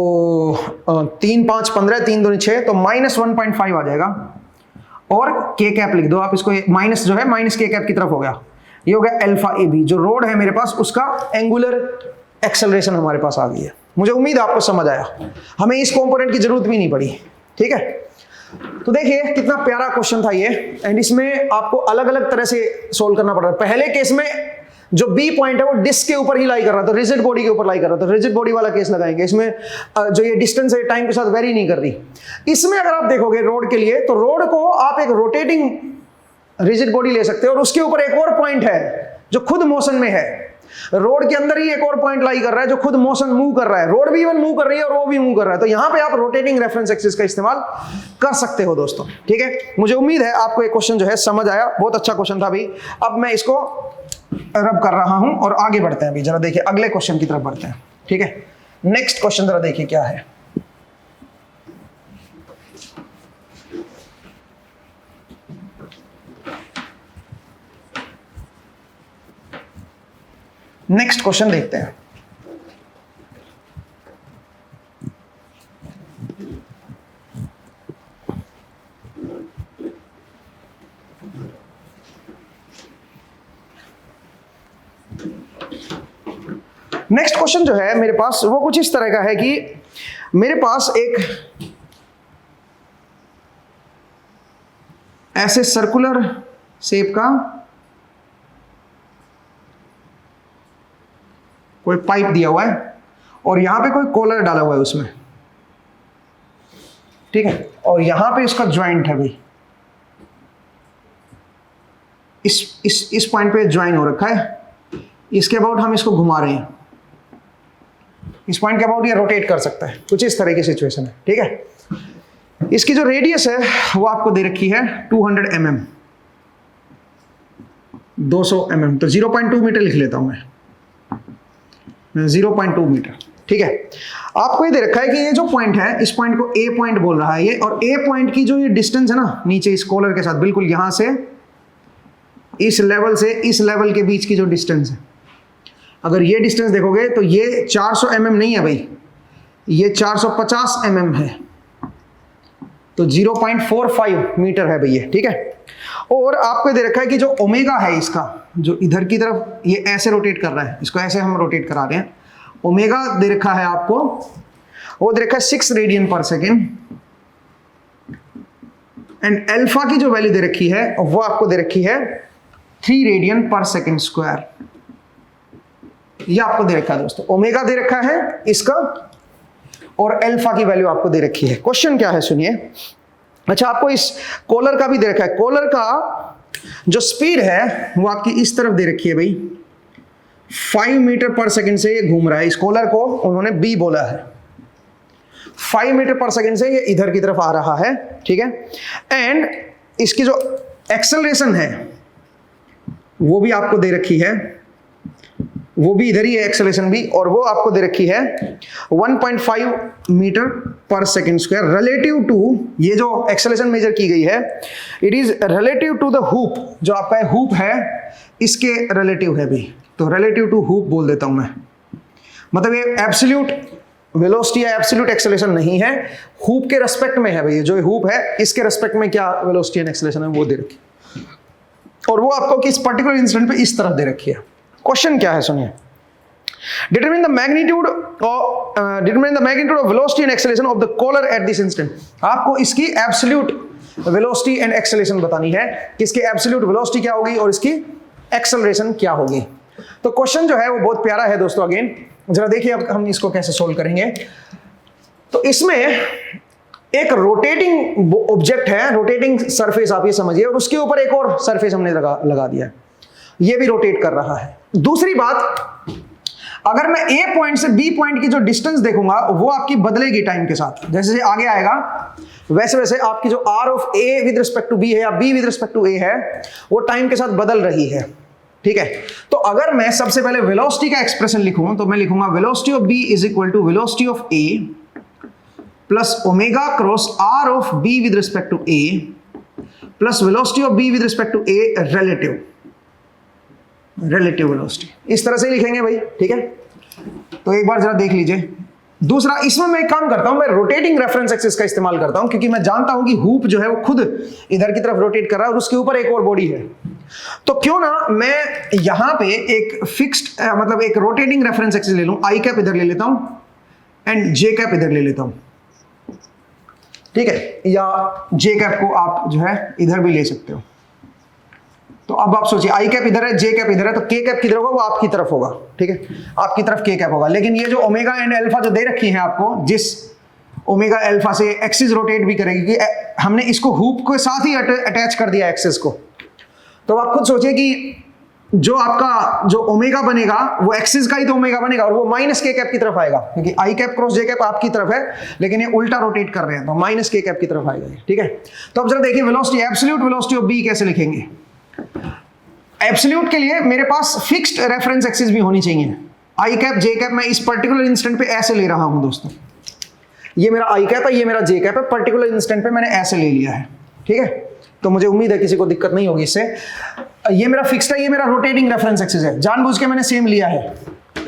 3 5 15, 3 2 6, तो -1.5 आ जाएगा। और के कैप लिख दो आप इसको, माइनस जो है माइनस के कैप की तरफ हो गया, ये हो गया अल्फा ए बी। जो रोड है मेरे पास उसका एंगुलर एक्सेलरेशन हमारे पास आ गई है। मुझे उम्मीद है आपको समझ आया, हमें इस कंपोनेंट की जरूरत भी नहीं पड़ी, ठीक है। तो देखिए कितना प्यारा क्वेश्चन था ये, एंड इसमें आपको अलग अलग तरह से सोल्व करना पड़ रहा है। पहले केस में जो बी पॉइंट है वो डिस्क के ऊपर ही लाई कर रहा था, रिजिड बॉडी के ऊपर लाई कर रहा था, रिजिड बॉडी वाला केस लगाएंगे। इसमें जो ये डिस्टेंस है टाइम के साथ वेरी नहीं कर रही। इसमें अगर आप देखोगे रोड के लिए, तो रोड को आप एक रोटेटिंग रिजिड बॉडी ले सकते हो और उसके ऊपर एक और पॉइंट है जो खुद मोशन में है। रोड के अंदर ही एक और पॉइंट लाई कर रहा है जो खुद मोशन मूव कर रहा है, रोड भी इवन मूव कर रही है और वो भी मूव कर रहा है। तो यहां पे आप रोटेटिंग रेफरेंस एक्सिस का इस्तेमाल कर सकते हो दोस्तों, ठीक है। मुझे उम्मीद है आपको ये क्वेश्चन जो है समझ आया, बहुत अच्छा क्वेश्चन था भाई। अब मैं इसको रब कर रहा हूं और आगे बढ़ते हैं। अभी जरा देखिए अगले क्वेश्चन की तरफ बढ़ते हैं, ठीक है। नेक्स्ट क्वेश्चन जरा देखिए क्या है। नेक्स्ट क्वेश्चन देखते हैं। नेक्स्ट क्वेश्चन जो है मेरे पास वो कुछ इस तरह का है कि मेरे पास एक ऐसे सर्कुलर शेप का कोई पाइप दिया हुआ है और यहां पे कोई कॉलर डाला हुआ है उसमें, ठीक है। और यहां पे इसका ज्वाइंट है भाई, इस पॉइंट पे ज्वाइन हो रखा है। इसके अबाउट हम इसको घुमा रहे हैं, इस पॉइंट के अबाउट ये रोटेट कर सकता है, कुछ इस तरह की सिचुएशन है, ठीक है। इसकी जो रेडियस है वो आपको दे रखी है 200 mm, 200 mm, तो 0.2 मीटर लिख लेता हूं मैं, 0.2 मीटर, ठीक है। आपको ये दे रखा है कि ये जो पॉइंट है इस पॉइंट को ए पॉइंट बोल रहा है ये, और ए पॉइंट की जो ये डिस्टेंस है ना नीचे इस कॉलर के साथ, बिल्कुल यहां से इस लेवल से इस लेवल के बीच की जो डिस्टेंस है, अगर ये डिस्टेंस देखोगे तो ये 400 mm नहीं है भाई, ये 450 mm है, तो 0.45 मीटर है भैया, ठीक है। और आपको दे रखा है कि जो ओमेगा है इसका, जो इधर की तरफ ये ऐसे रोटेट कर रहा है, इसको ऐसे हम रोटेट करा रहे हैं, ओमेगा दे रखा है आपको, वो दे रखा है 6 radian per second, and alpha की जो वैल्यू दे रखी है वो आपको दे रखी है 3 रेडियन पर सेकेंड स्क्वायर। ये आपको दे रखा है दोस्तों, ओमेगा दे रखा है इसका और अल्फा की वैल्यू आपको दे रखी है। क्वेश्चन क्या है सुनिए। अच्छा, आपको इस कॉलर का भी दे रखा है। कॉलर का जो स्पीड है वो आपकी इस तरफ दे रखी है भाई, 5 मीटर पर सेकंड से ये घूम रहा है। इस कॉलर को उन्होंने बी बोला है, 5 मीटर पर सेकंड से ये इधर की तरफ आ रहा है, ठीक है। एंड इसकी जो एक्सेलरेशन है वो भी आपको दे रखी है, वो भी इधर ही है एक्सेलरेशन भी, और वो आपको दे रखी है 1.5 मीटर पर सेकंड स्क्वायर रिलेटिव टू, ये जो एक्सेलरेशन मेजर की गई है it is relative to the hoop, जो आपका हूप है इसके रिलेटिव है भी, तो रिलेटिव टू हूप बोल देता हूं मैं। मतलब ये एब्सोल्यूट वेलोसिटी या एब्सोल्यूट एक्सेलरेशन नहीं है, हूप के रेस्पेक्ट में है भाई। जो हूप है इसके रेस्पेक्ट में क्या वेलोसिटी एंड एक्सेलरेशन है वो दे रखी है, और वो आपको किस पर्टिकुलर इंस्टेंट पे इस तरफ दे रखी है। क्वेश्चन क्या है सुनिए। Determine the magnitude of velocity and acceleration of the collar at this instant. आपको इसकी एब्सोल्यूट वेलोसिटी एंड एक्सेलरेशन बतानी है कि इसकी एब्सोल्यूट वेलोसिटी क्या होगी और इसकी एक्सेलरेशन क्या होगी। तो क्वेश्चन जो है वो बहुत प्यारा है दोस्तों। अगेन जरा देखिए अब हम इसको कैसे सोल्व करेंगे। तो इसमें एक रोटेटिंग ऑब्जेक्ट है, रोटेटिंग सरफेस आप ये समझिए, और उसके ऊपर एक और सरफेस हमने लगा दिया है, ये भी रोटेट कर रहा है। दूसरी बात, अगर मैं ए पॉइंट से बी पॉइंट की जो डिस्टेंस देखूंगा वो आपकी बदलेगी टाइम के साथ, जैसे जैसे आगे आएगा वैसे वैसे आपकी जो r of A with respect to b है या b with respect to a है वो टाइम के साथ बदल रही है, ठीक है। तो अगर मैं सबसे पहले वेलोसिटी का एक्सप्रेशन लिखूं तो मैं लिखूंगा velocity of B is equal to velocity of A plus omega cross are of B with respect to a plus velocity of B with respect to A relative velocity. इस तरह से ही लिखेंगे भाई, ठीक है। तो एक बार जरा देख लीजिए। दूसरा, इसमें मैं एक काम करता हूं, मैं रोटेटिंग रेफरेंस एक्सिस का इस्तेमाल करता हूं, क्योंकि मैं जानता हूं कि हूप जो है वो खुद इधर की तरफ रोटेट कर रहा है और उसके ऊपर एक और बॉडी है। तो क्यों ना मैं यहां पे एक फिक्स्ड मतलब एक रोटेटिंग रेफरेंस एक्सिस ले लूं, आई कैप इधर ले लेता हूं एंड जे कैप इधर ले लेता हूं, ठीक है। या जे कैप को आप जो है इधर भी ले सकते हो। तो अब आप सोचिए, आई कैप इधर है, जे कैप इधर है, तो के कैप किधर होगा? वो आपकी तरफ होगा, ठीक है, आपकी तरफ के कैप होगा। लेकिन ये जो ओमेगा एंड अल्फा जो दे रखी है आपको, जिस ओमेगा अल्फा से एक्सिस रोटेट भी करेगी, क्योंकि हमने इसको हूप के साथ ही अटैच कर दिया एक्सिस को। तो आप खुद सोचिए कि जो आपका जो ओमेगा बनेगा वो एक्सिस का ही तो ओमेगा बनेगा, और वो माइनस के कैप की तरफ आएगा, क्योंकि आई कैप क्रॉस जे कैप आपकी तरफ है लेकिन ये उल्टा रोटेट कर रहे हैं, तो माइनस के कैप की तरफ आएगा, ठीक है। तो अब जरा देखिए velocity, absolute velocity of b कैसे लिखेंगे। एब्सोल्यूट के लिए मेरे पास फिक्स्ड रेफरेंस एक्सिस भी होनी चाहिए। आई कैप जे कैप मैं इस पर्टिकुलर इंस्टेंट पे ऐसे ले रहा हूं दोस्तों, ये मेरा आई कैप है, ये मेरा जे कैप है, पर्टिकुलर इंस्टेंट पे मैंने ऐसे ले लिया है, ठीक है। तो मुझे उम्मीद है किसी को दिक्कत नहीं होगी इससे। ये मेरा फिक्स्ड है, ये मेरा रोटेटिंग रेफरेंस एक्सिस है, जानबूझ के मैंने सेम लिया है।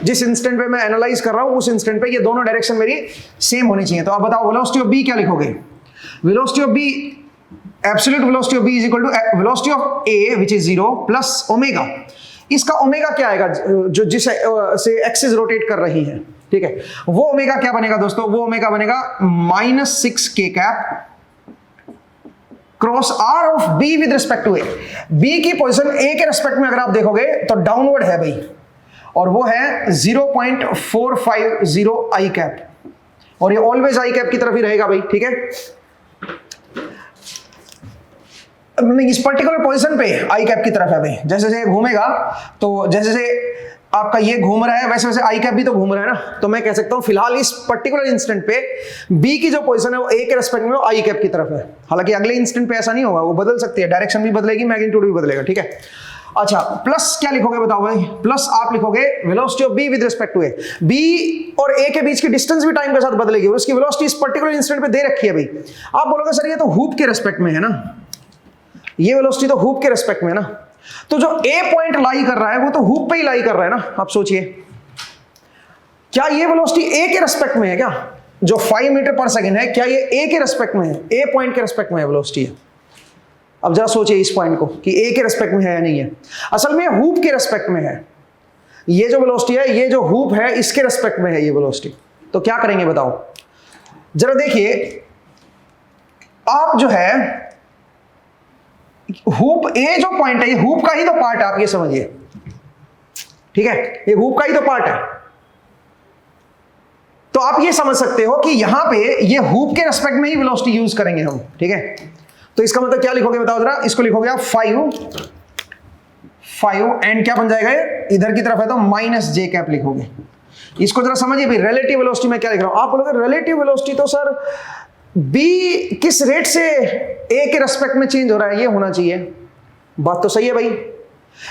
जिस इंस्टेंट पे मैं एनालाइज कर रहा हूं उस इंस्टेंट पे ये दोनों डायरेक्शन मेरी सेम होनी चाहिए। तो आप बताओ वेलोसिटी ऑफ बी क्या लिखोगे। Velocity of b, absolute velocity of B is equal to velocity of a which is 0 plus omega. इसका ओमेगा क्या आएगा, जो जिस से एक्सिस रोटेट कर रही है, ठीक है। वो ओमेगा क्या बनेगा दोस्तों, वो ओमेगा बनेगा -6 k cap cross are of B with respect to a. B की पोजीशन ए के रिस्पेक्ट में अगर आप देखोगे तो डाउनवर्ड है भाई, और वो है 0.450 आई कैप, और ये ऑलवेज आई कैप की तरफ ही रहेगा भाई, ठीक है। इस पर्टिकुलर पोजीशन पे आई कैप की तरफ है भाई। जैसे जैसे घूमेगा तो जैसे जैसे आपका ये घूम रहा है वैसे वैसे आई कैप भी तो घूम रहा है ना। तो मैं कह सकता हूं फिलहाल इस पर्टिकुलर इंस्टेंट पे बी की जो पोजीशन है वो ए के रेस्पेक्ट में आई कैप की तरफ है। हालांकि अगले इंस्टेंट पे ऐसा नहीं होगा, वो बदल सकती है, डायरेक्शन भी बदलेगी, मैग्नीट्यूड भी बदलेगा, ठीक है। अच्छा, प्लस क्या लिखोगे बताओ भाई। प्लस आप लिखोगे velocity of B with respect to a. B और ए के बीच की डिस्टेंस भी टाइम के साथ बदलेगी और उसकी वेलोसिटी इस पर्टिकुलर इंस्टेंट पे दे रखी है भाई। आप बोलोगे सर ये तो हूप के रेस्पेक्ट में है ना, ये वेलोसिटी तो हूप के रेस्पेक्ट में है ना। तो जो ए पॉइंट लाई कर रहा है वो तो हूप पे ही लाई कर रहा है ना। आप सोचिए, क्या ये वेलोसिटी ए के रेस्पेक्ट में है क्या? जो 5 मीटर पर सेकंड है, क्या ये ए के रेस्पेक्ट में है? ए पॉइंट के रेस्पेक्ट में है वेलोसिटी है। अब जरा सोचिए इस पॉइंट को कि ए के रेस्पेक्ट में है या नहीं है। असल में हूप के रेस्पेक्ट में है। ये जो वेलोसिटी है, ये जो हूप है, इसके रेस्पेक्ट में है ये वेलोसिटी। तो क्या करेंगे बताओ जरा। देखिए आप जो है हूप, ए जो पॉइंट है ये हूप का ही तो पार्ट है, आप ये समझिए, ठीक है, ये हूप का ही तो पार्ट है। तो आप ये समझ सकते हो कि यहां पे ये हूप के रेस्पेक्ट में ही वेलोसिटी यूज करेंगे हम, ठीक है। तो इसका मतलब क्या लिखोगे बताओ जरा, इसको लिखोगे आप 5 एंड क्या बन जाएगा, ये इधर की तरफ है तो माइनस जे कैप लिखोगे। इसको जरा समझिए भाई, रिलेटिव वेलोसिटी में क्या लिख रहा हूं। आप बोलोगे रिलेटिव वेलोसिटी तो सर बी किस रेट से ए के रेस्पेक्ट में चेंज हो रहा है, ये होना चाहिए। बात तो सही है भाई,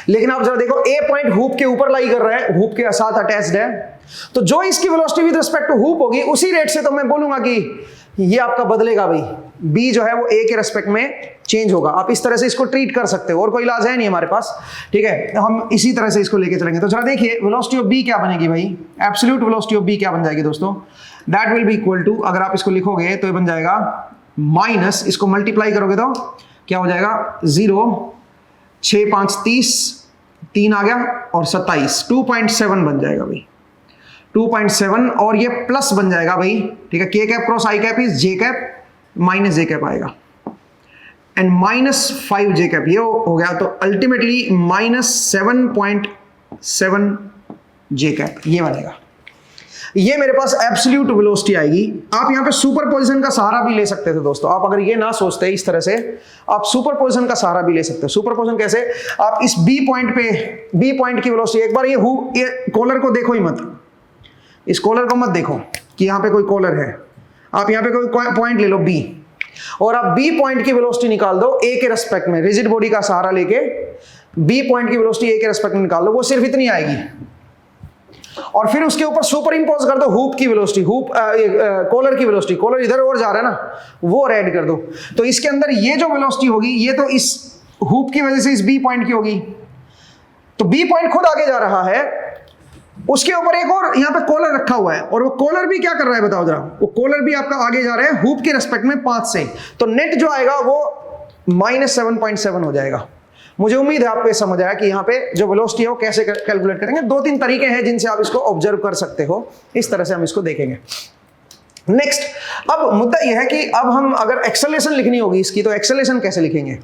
लेकिन आप जरा देखो ए पॉइंट हूप के ऊपर लाई कर रहा है, हूप के साथ अटैच्ड है, तो जो इसकी velocity with respect to hoop होगी उसी रेट से तो मैं बोलूंगा कि ये आपका बदलेगा भाई, बी जो है वो ए के रेस्पेक्ट में चेंज होगा। आप इस तरह से इसको ट्रीट कर सकते हो, और कोई इलाज है नहीं हमारे पास, ठीक है। हम इसी तरह से इसको लेके चलेंगे। तो जरा देखिए वेलोसिटी ऑफ बी क्या बनेगी भाई, एब्सोल्यूट वेलोसिटी ऑफ बी क्या बन जाएगी दोस्तों, that will be equal to, अगर आप इसको लिखोगे तो ये बन जाएगा माइनस, इसको मल्टीप्लाई करोगे तो क्या हो जाएगा 0, 6 5 30, 3 आ गया और 27, 2.7 बन जाएगा भाई, 2.7, और ये प्लस बन जाएगा भाई, ठीक है। के cap cross i cap is j cap, minus J cap आएगा एंड -5 जे कैप, ये हो गया। तो अल्टीमेटली -7.7 जे कैप ये बनेगा। ये मेरे पास एब्सोल्यूट वेलोसिटी आएगी। आप यहां पे सुपरपोजिशन का सहारा भी ले सकते थे दोस्तों। आप अगर ये ना सोचते इस तरह से, आप सुपरपोजिशन का सहारा भी ले सकते हो। सुपरपोजिशन कैसे, आप इस बी पॉइंट पे, बी पॉइंट की वेलोसिटी, एक बार ये कॉलर को देखो ही मत, इस कॉलर को मत देखो कि यहां पे कोई कॉलर है, आप यहां पे कोई पॉइंट ले लो बी, और आप बी पॉइंट की वेलोसिटी निकाल दो ए के रेस्पेक्ट में, रिजिड बॉडी का सहारा लेके बी पॉइंट की वेलोसिटी ए के रेस्पेक्ट में निकाल दो, वो सिर्फ इतनी आएगी। और फिर उसके ऊपर सुपर इंपोज कर दो हूप की वेलोसिटी, हूप कॉलर की वेलोसिटी, कॉलर इधर और जा रहा है ना, वो ऐड कर दो। तो इसके अंदर ये जो वेलोसिटी होगी ये तो इस हूप की वजह से इस बी पॉइंट की होगी, तो बी पॉइंट खुद आगे जा रहा है, उसके ऊपर एक और यहां पे कॉलर रखा हुआ है, और वो कॉलर भी क्या कर रहा है बताओ जरा, वो कॉलर भी आपका आगे जा रहा है हूप के रेस्पेक्ट में 5 से, तो नेट जो आएगा वो -7.7 हो जाएगा। मुझे उम्मीद है आपको ये समझ आया कि यहाँ पे जो वेलोसिटी है वो कैसे कैलकुलेट करेंगे। 2-3 तरीके हैं जिनसे आप इसको ऑब्जर्व कर सकते हो, इस तरह से हम इसको देखेंगे। नेक्स्ट, अब मुद्दा यह है कि अब हम अगर एक्सेलरेशन लिखनी होगी इसकी, तो एक्सेलरेशन कैसे लिखेंगे।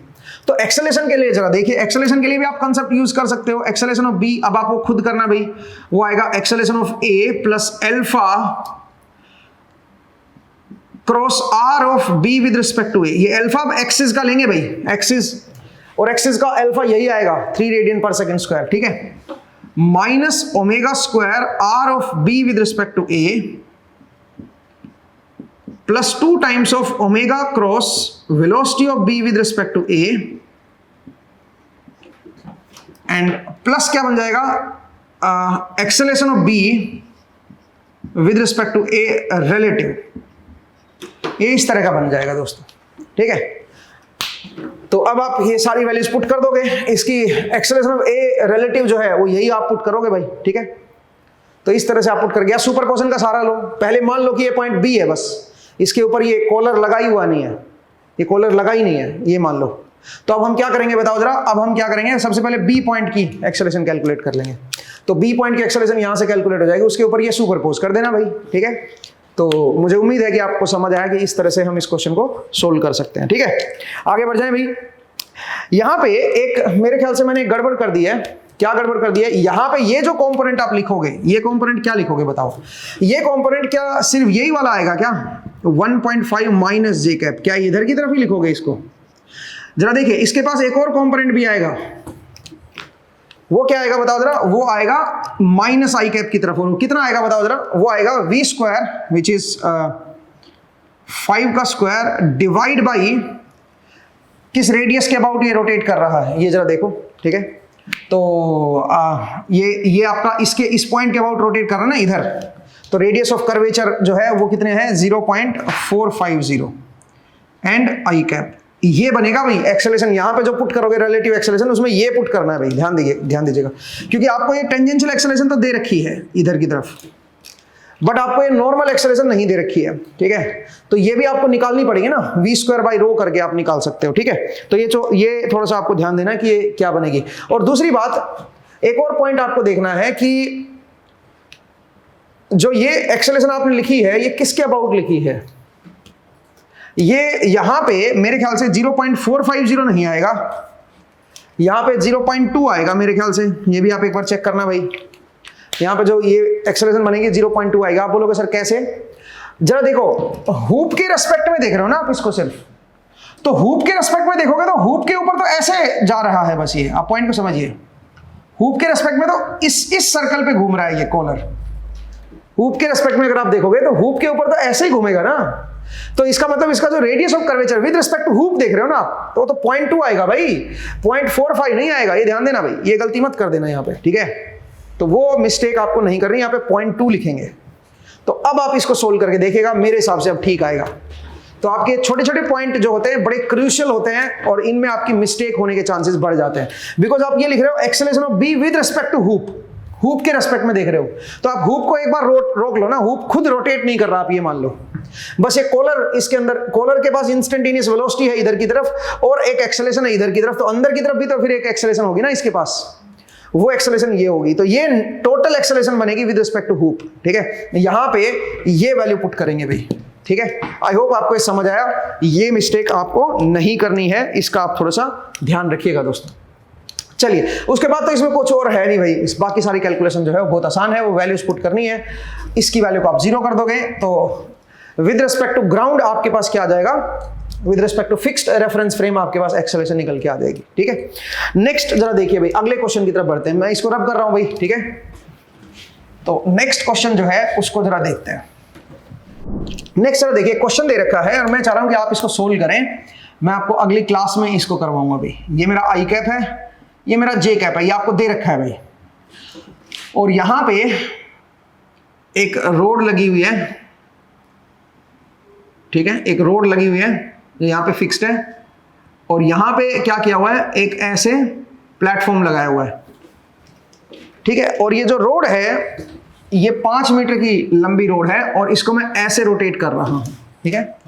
तो एक्सेलरेशन के लिए जरा देखिए, एक्सेलरेशन के लिए भी आप कंसेप्ट यूज कर सकते हो। एक्सेलरेशन ऑफ बी अब आपको खुद करना भाई, वो आएगा acceleration of A plus alpha cross are of B with respect to A. ये एल्फा एक्सिस का लेंगे भाई, एक्सिस, और एक्सिस का अल्फा यही आएगा 3 रेडियन पर सेकंड स्क्वायर, ठीक है, minus omega square are of B with respect to a plus 2 times of omega cross velocity of B with respect to a, and plus क्या बन जाएगा acceleration of B with respect to A relative. ये इस तरह का बन जाएगा दोस्तों, ठीक है। तो अब आप ये सारी वैल्यूज पुट कर दोगे, इसकी एक्सेलरेशन ऑफ ए रिलेटिव जो है वो यही आप पुट करोगे भाई, ठीक है। तो इस तरह से आप पुट कर गया, सुपरपोजिशन का सहारा लो। पहले मान लो कि ये पॉइंट बी है, बस इसके ऊपर ये कॉलर लगा ही हुआ नहीं है, ये कॉलर लगा ही नहीं है, ये मान लो। तो अब हम क्या करेंगे बताओ जरा, अब हम क्या करेंगे, सबसे पहले बी पॉइंट की एक्सेलरेशन कैलकुलेट कर लेंगे। तो बी पॉइंट की एक्सेलरेशन यहां से कैलकुलेट हो जाएगी, उसके ऊपर ये सुपरपोज कर देना भाई, ठीक है। तो मुझे उम्मीद है कि आपको समझ आया कि इस तरह से हम इस क्वेश्चन को सोल्व कर सकते हैं, ठीक है। आगे बढ़ जाएं भाई। यहां पे एक मेरे ख्याल से मैंने गड़बड़ कर दी है। क्या गड़बड़ कर दी है, यहां पे ये जो कंपोनेंट आप लिखोगे, ये कंपोनेंट क्या लिखोगे बताओ, ये कंपोनेंट क्या सिर्फ यही वाला आएगा क्या, 1.5 माइनस जे कैप, क्या इधर की तरफ ही लिखोगे इसको। जरा देखिए, इसके पास एक और कंपोनेंट भी आएगा, वो क्या आएगा बताओ जरा, वो आएगा माइनस आई कैप की तरफ, और कितना आएगा बताओ जरा, वो आएगा v स्क्वायर विच इज 5 का स्क्वायर डिवाइड बाई किस रेडियस के अबाउट ये रोटेट कर रहा है, ये जरा देखो, ठीक है। तो ये आपका इसके इस पॉइंट के अबाउट रोटेट कर रहा है ना इधर, तो रेडियस ऑफ कर्वेचर जो है वो कितने हैं 0.450 एंड आई कैप, ये बनेगा भाई एक्सेलरेशन। यहां पे जो पुट करोगे रिलेटिव एक्सेलरेशन, उसमें ये पुट करना है भाई, ध्यान दीजिएगा, क्योंकि आपको ये टेंजेंशियल एक्सेलरेशन तो दे रखी है इधर की तरफ, बट आपको ये नॉर्मल एक्सेलरेशन नहीं दे रखी है, ठीक है। तो ये भी आपको निकालनी पड़ेगी ना, v स्क्वायर बाई रो करके आप निकाल सकते हो, ठीक है। तो ये थोड़ा सा आपको ध्यान देना कि ये क्या बनेगी। और दूसरी बात, एक और पॉइंट आपको देखना है कि जो ये एक्सेलरेशन आपने लिखी है, ये किसके अबाउट लिखी है। ये यहां पे मेरे ख्याल से 0.450 नहीं आएगा, यहां पे 0.2 आएगा मेरे ख्याल से, ये भी आप एक बार चेक करना भाई। यहाँ पे जो ये एक्सेलरेशन बनेगी 0.2 आएगा। आप बोलोगे सर कैसे? जरा देखो, हुप के रेस्पेक्ट में देख रहे हो ना आप इसको सिर्फ, तो हुप के रेस्पेक्ट में देखोगे तो हुप के ऊपर तो ऐसे जा रहा है बस, ये आप पॉइंट को समझिए। हुप के रेस्पेक्ट में तो इस सर्कल पे घूम रहा है ये कॉलर। हुप के रेस्पेक्ट में अगर आप देखोगे तो हुप के ऊपर तो ऐसे ही घूमेगा ना, तो इसका मतलब इसका जो radius of curvature with respect to hoop देख रहे हो ना आप, तो 0.2 आएगा भाई, 0.45 नहीं आएगा। ये ध्यान देना भाई, ये गलती मत कर देना यहाँ पे, ठीक है? तो वो मिस्टेक आपको नहीं करनी, यहाँ पे 0.2 लिखेंगे। तो अब आप इसको सोल्व करके देखिएगा, मेरे हिसाब से अब ठीक आएगा। तो आपके छोटे छोटे पॉइंट जो होते हैं बड़े क्रूशियल होते हैं और इनमें आपकी मिस्टेक होने के चांसेस बढ़ जाते हैं, बिकॉज आप ये लिख रहे हो acceleration of B with respect to hoop, hoop के रेस्पेक्ट में देख रहे हो, तो आप हुप को एक बार रोक लो ना, हुप खुद रोटेट नहीं कर रहा, आप ये मान लो। बस एक कॉलर, इसके अंदर कॉलर के पास इंस्टेंटेनियस वेलोसिटी है इधर की तरफ और एक एक्सेलरेशन है इधर की तरफ, तो अंदर की तरफ भी तो फिर एक एक्सेलरेशन होगी ना इसके पास, वो एक्सेलरेशन ये होगी, तो ये टोटल एक्सेलरेशन बनेगी विद रिस्पेक्ट टू हुप, ठीक है? यहां पे ये वैल्यू पुट करेंगे भाई, ठीक है? आई होप आपको ये समझ आया, ये मिस्टेक आपको नहीं करनी है, इसका आप थोड़ा सा ध्यान रखिएगा दोस्तों। चलिए, उसके बाद तो इसमें कुछ और है नहीं भाई, इस बाकी सारी कैलकुलेशन जो है वो बहुत आसान है, वो वैल्यूज पुट करनी है। इसकी वैल्यू को आप 0 कर दोगे तो विद रिस्पेक्ट टू ग्राउंड आपके पास क्या आ जाएगा, with respect to fixed reference frame आपके पास एक्सेलरेशन निकल के आ जाएगी, ठीक है? नेक्स्ट जरा देखिए भाई, अगले क्वेश्चन की तरफ बढ़ते हैं, मैं इसको रब कर रहा हूं भाई, ठीक है? तो नेक्स्ट क्वेश्चन जो है उसको जरा देखते हैं। नेक्स्ट जरा देखिए, क्वेश्चन दे रखा है और मैं चाह रहा हूं कि आप इसको सोल्व करें, मैं आपको अगली क्लास में इसको करवाऊंगा भाई। ये मेरा आई कैप है, ये मेरा जे कैप है, ये आपको दे रखा है भाई, और यहां पे एक रोड लगी हुई है, ठीक है? एक रोड लगी हुई है, यहां पे फिक्स्ड है, और यहां पे क्या किया हुआ है, एक ऐसे प्लेटफॉर्म लगाया हुआ है, ठीक है? और ये जो रोड है ये 5 मीटर की लंबी रोड है और इसको मैं ऐसे रोटेट कर रहा हूं, ठीक है?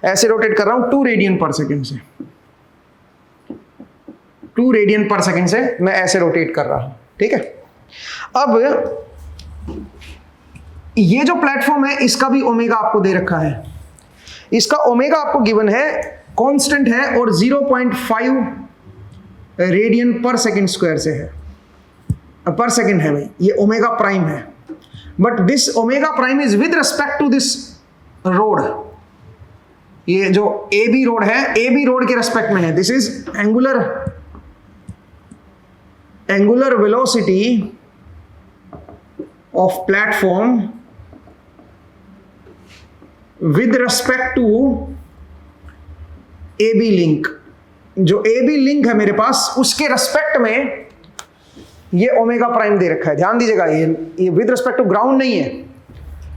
ऐसे रोटेट कर रहा हूं 2 रेडियन पर सेकेंड से, 2 रेडियन पर सेकेंड से मैं ऐसे रोटेट कर रहा हूं, ठीक है? अब ये जो प्लेटफॉर्म है इसका भी ओमेगा आपको दे रखा है, इसका ओमेगा आपको गिवन है, कांस्टेंट है और 0.5 रेडियन पर सेकेंड स्क्वायर से है, पर सेकेंड है भाई, ये ओमेगा प्राइम है, but this omega prime is with respect to this road. ये जो ए बी रोड है, ए बी रोड के रेस्पेक्ट में है, this is angular velocity of platform with respect to a b link. जो ए बी लिंक है मेरे पास उसके रेस्पेक्ट में ये ओमेगा प्राइम दे रखा है, ध्यान दीजिएगा, ये विद रिस्पेक्ट टू ग्राउंड नहीं है,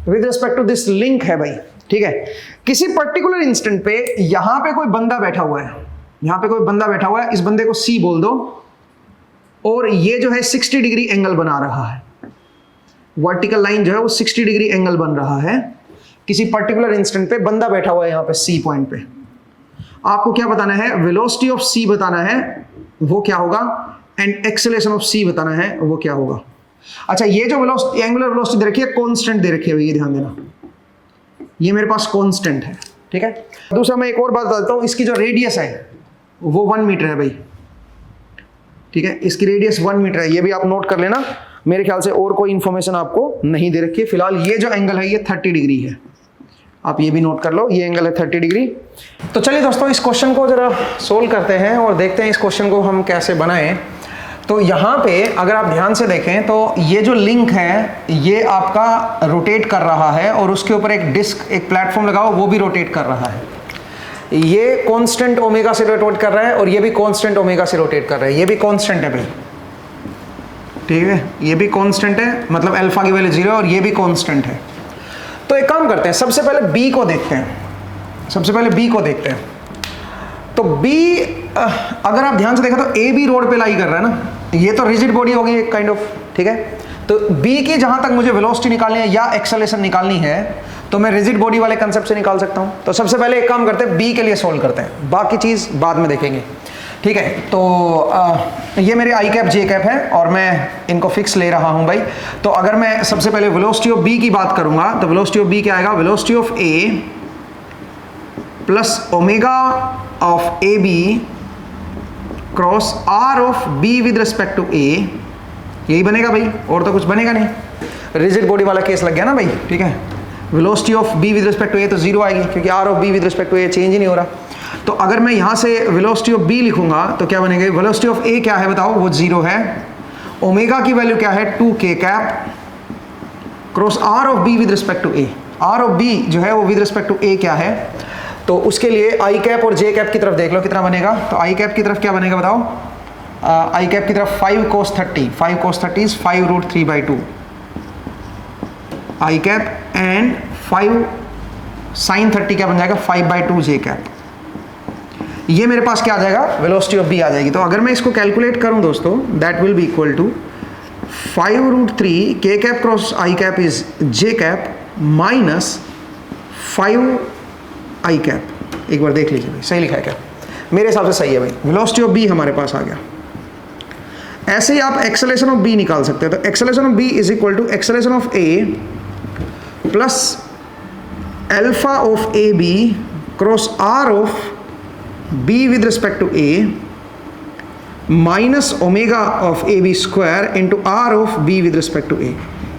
with respect to this link है भाई, ठीक है? किसी पर्टिकुलर इंस्टेंट पे यहां पे कोई बंदा बैठा हुआ है, यहां पे कोई बंदा बैठा हुआ है, इस बंदे को सी बोल दो, और ये जो है 60 डिग्री एंगल बना रहा है, वर्टिकल लाइन जो है वो 60 डिग्री एंगल बन रहा है, किसी पर्टिकुलर इंस्टेंट पे बंदा बैठा हुआ है यहाँ पे सी पॉइंट पे। आपको क्या बताना है, वेलोसिटी ऑफ सी बताना है वो क्या होगा, एंड एक्सेलरेशन ऑफ सी बताना है वो क्या होगा। अच्छा, ये जो वेलोसिटी, एंगुलर वेलोसिटी दे रखी है, कांस्टेंट दे रखी है, ये ध्यान देना, ये मेरे पास कांस्टेंट है, ठीक है? दूसरा मैं एक और बात बताता हूँ, इसकी जो रेडियस है वो 1 मीटर है भाई, ठीक है? इसकी रेडियस 1 मीटर है, ये भी आप नोट कर लेना। मेरे ख्याल से और कोई इंफॉर्मेशन आपको नहीं दे रखी है फिलहाल। ये जो एंगल है ये 30 डिग्री है, आप ये भी नोट कर लो, ये एंगल है 30 डिग्री। तो चलिए दोस्तों, इस क्वेश्चन को जरा सोल्व करते हैं और देखते हैं इस क्वेश्चन को हम कैसे बनाएं। तो यहाँ पे अगर आप ध्यान से देखें तो ये जो लिंक है ये आपका रोटेट कर रहा है और उसके ऊपर एक डिस्क, एक प्लेटफॉर्म लगा हुआ वो भी रोटेट कर रहा है। ये कांस्टेंट ओमेगा से रोटेट कर रहा है और ये भी कांस्टेंट ओमेगा से रोटेट कर रहा है, ये भी कांस्टेंट है भाई, ठीक है? ये भी कांस्टेंट है, मतलब अल्फा की वैल्यू 0 और ये भी कांस्टेंट है। तो एक काम करते हैं, सबसे पहले बी को देखते हैं, सबसे पहले बी को देखते हैं। तो बी अगर आप ध्यान से देखा तो ए बी रोड पे लाई कर रहा है ना, ये तो रिजिड बॉडी हो गई काइंड ऑफ, ठीक है? तो बी की जहां तक मुझे वेलोसिटी निकालनी है या एक्सेलरेशन निकालनी है तो मैं रिजिड बॉडी वाले कंसेप्ट से निकाल सकता हूं। तो सबसे पहले एक काम करते हैं, बी के लिए सोल्व करते हैं, बाकी चीज बाद में देखेंगे, ठीक है? तो ये मेरे आई कैप जे कैप है और मैं इनको फिक्स ले रहा हूं भाई। तो अगर मैं सबसे पहले वेलोसिटी ऑफ बी की बात करूंगा तो वेलोसिटी ऑफ बी क्या आएगा, velocity of A plus omega of A B cross are of B with respect to A, यही बनेगा भाई, और तो कुछ बनेगा नहीं। रिजिड बॉडी वाला केस लग गया ना भाई, ठीक है। Velocity of B with respect to A तो जीरो आएगी, क्योंकि R of B with respect to A change ही नहीं हो रहा। तो अगर मैं यहाँ से वेलोसिटी ऑफ बी लिखूंगा तो क्या बनेगा, वेलोसिटी ऑफ ए क्या है बताओ, वो जीरो है। ओमेगा की वैल्यू क्या है, 2k cap cross are of B with respect to A. Are of b जो है वो विद रिस्पेक्ट टू ए क्या है, तो उसके लिए आई कैप और जे कैप की तरफ देख लो कितना बनेगा। तो आई कैप की तरफ क्या बनेगा बताओ, आई कैप की तरफ 5 cos 30, 5 cos 30 is 5√3/2 i cap, and 5 sin 30 क्या बन जाएगा, 5/2 जे कैप। ये मेरे पास क्या आ जाएगा, वेलोसिटी ऑफ बी आ जाएगी। तो अगर मैं इसको कैलकुलेट करूं दोस्तों, that will be equal to 5√3 k cap cross i cap is j cap minus 5 i cap. एक बार देख लीजिए भाई, सही लिखा है क्या, मेरे हिसाब से सही है भाई। वेलोसिटी ऑफ बी हमारे पास आ गया। ऐसे ही आप एक्सेलरेशन ऑफ बी निकाल सकते हैं। तो acceleration of B is equal to acceleration of A plus alpha of A B cross are of B with respect to A minus omega of A B square into are of B with respect to A.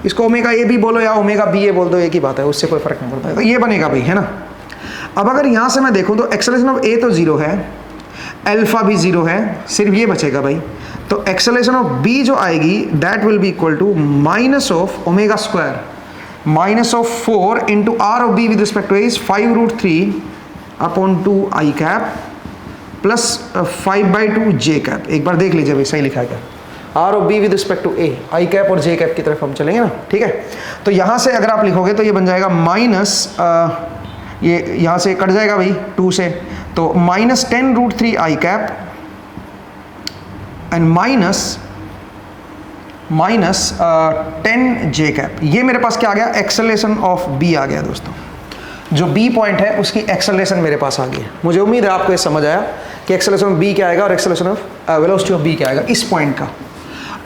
इसको omega A B बोलो या omega B ए बोल दो, एक ही बात है, उससे कोई फर्क नहीं पड़ता है। तो ये बनेगा भाई, है ना। अब अगर यहाँ से मैं देखूँ तो एक्सेलरेशन ऑफ ए तो जीरो है, अल्फा भी जीरो है, सिर्फ ये बचेगा भाई। तो एक्सेलरेशन ऑफ बी जो आएगी that will be equal to minus of omega square minus of 4 into are of B with respect to a is 5√3/2 i cap plus 5/2 j cap. एक बार देख लीजिए भाई, सही लिखा है क्या, r of B with respect to a, i cap और जे कैप की तरफ हम चलेंगे ना, ठीक है। तो यहाँ से अगर आप लिखोगे तो ये बन जाएगा माइनस, ये यहाँ से कट जाएगा भाई 2 से, तो minus 10√3 I cap and minus 10 J cap. ये मेरे पास क्या आ गया, एक्सेलरेशन ऑफ बी आ गया दोस्तों। जो बी पॉइंट है उसकी एक्सेलरेशन मेरे पास आ गई है। मुझे उम्मीद है आपको ये समझ आया कि एक्सेलरेशन ऑफ बी क्या आएगा और acceleration of velocity of B क्या आएगा इस पॉइंट का।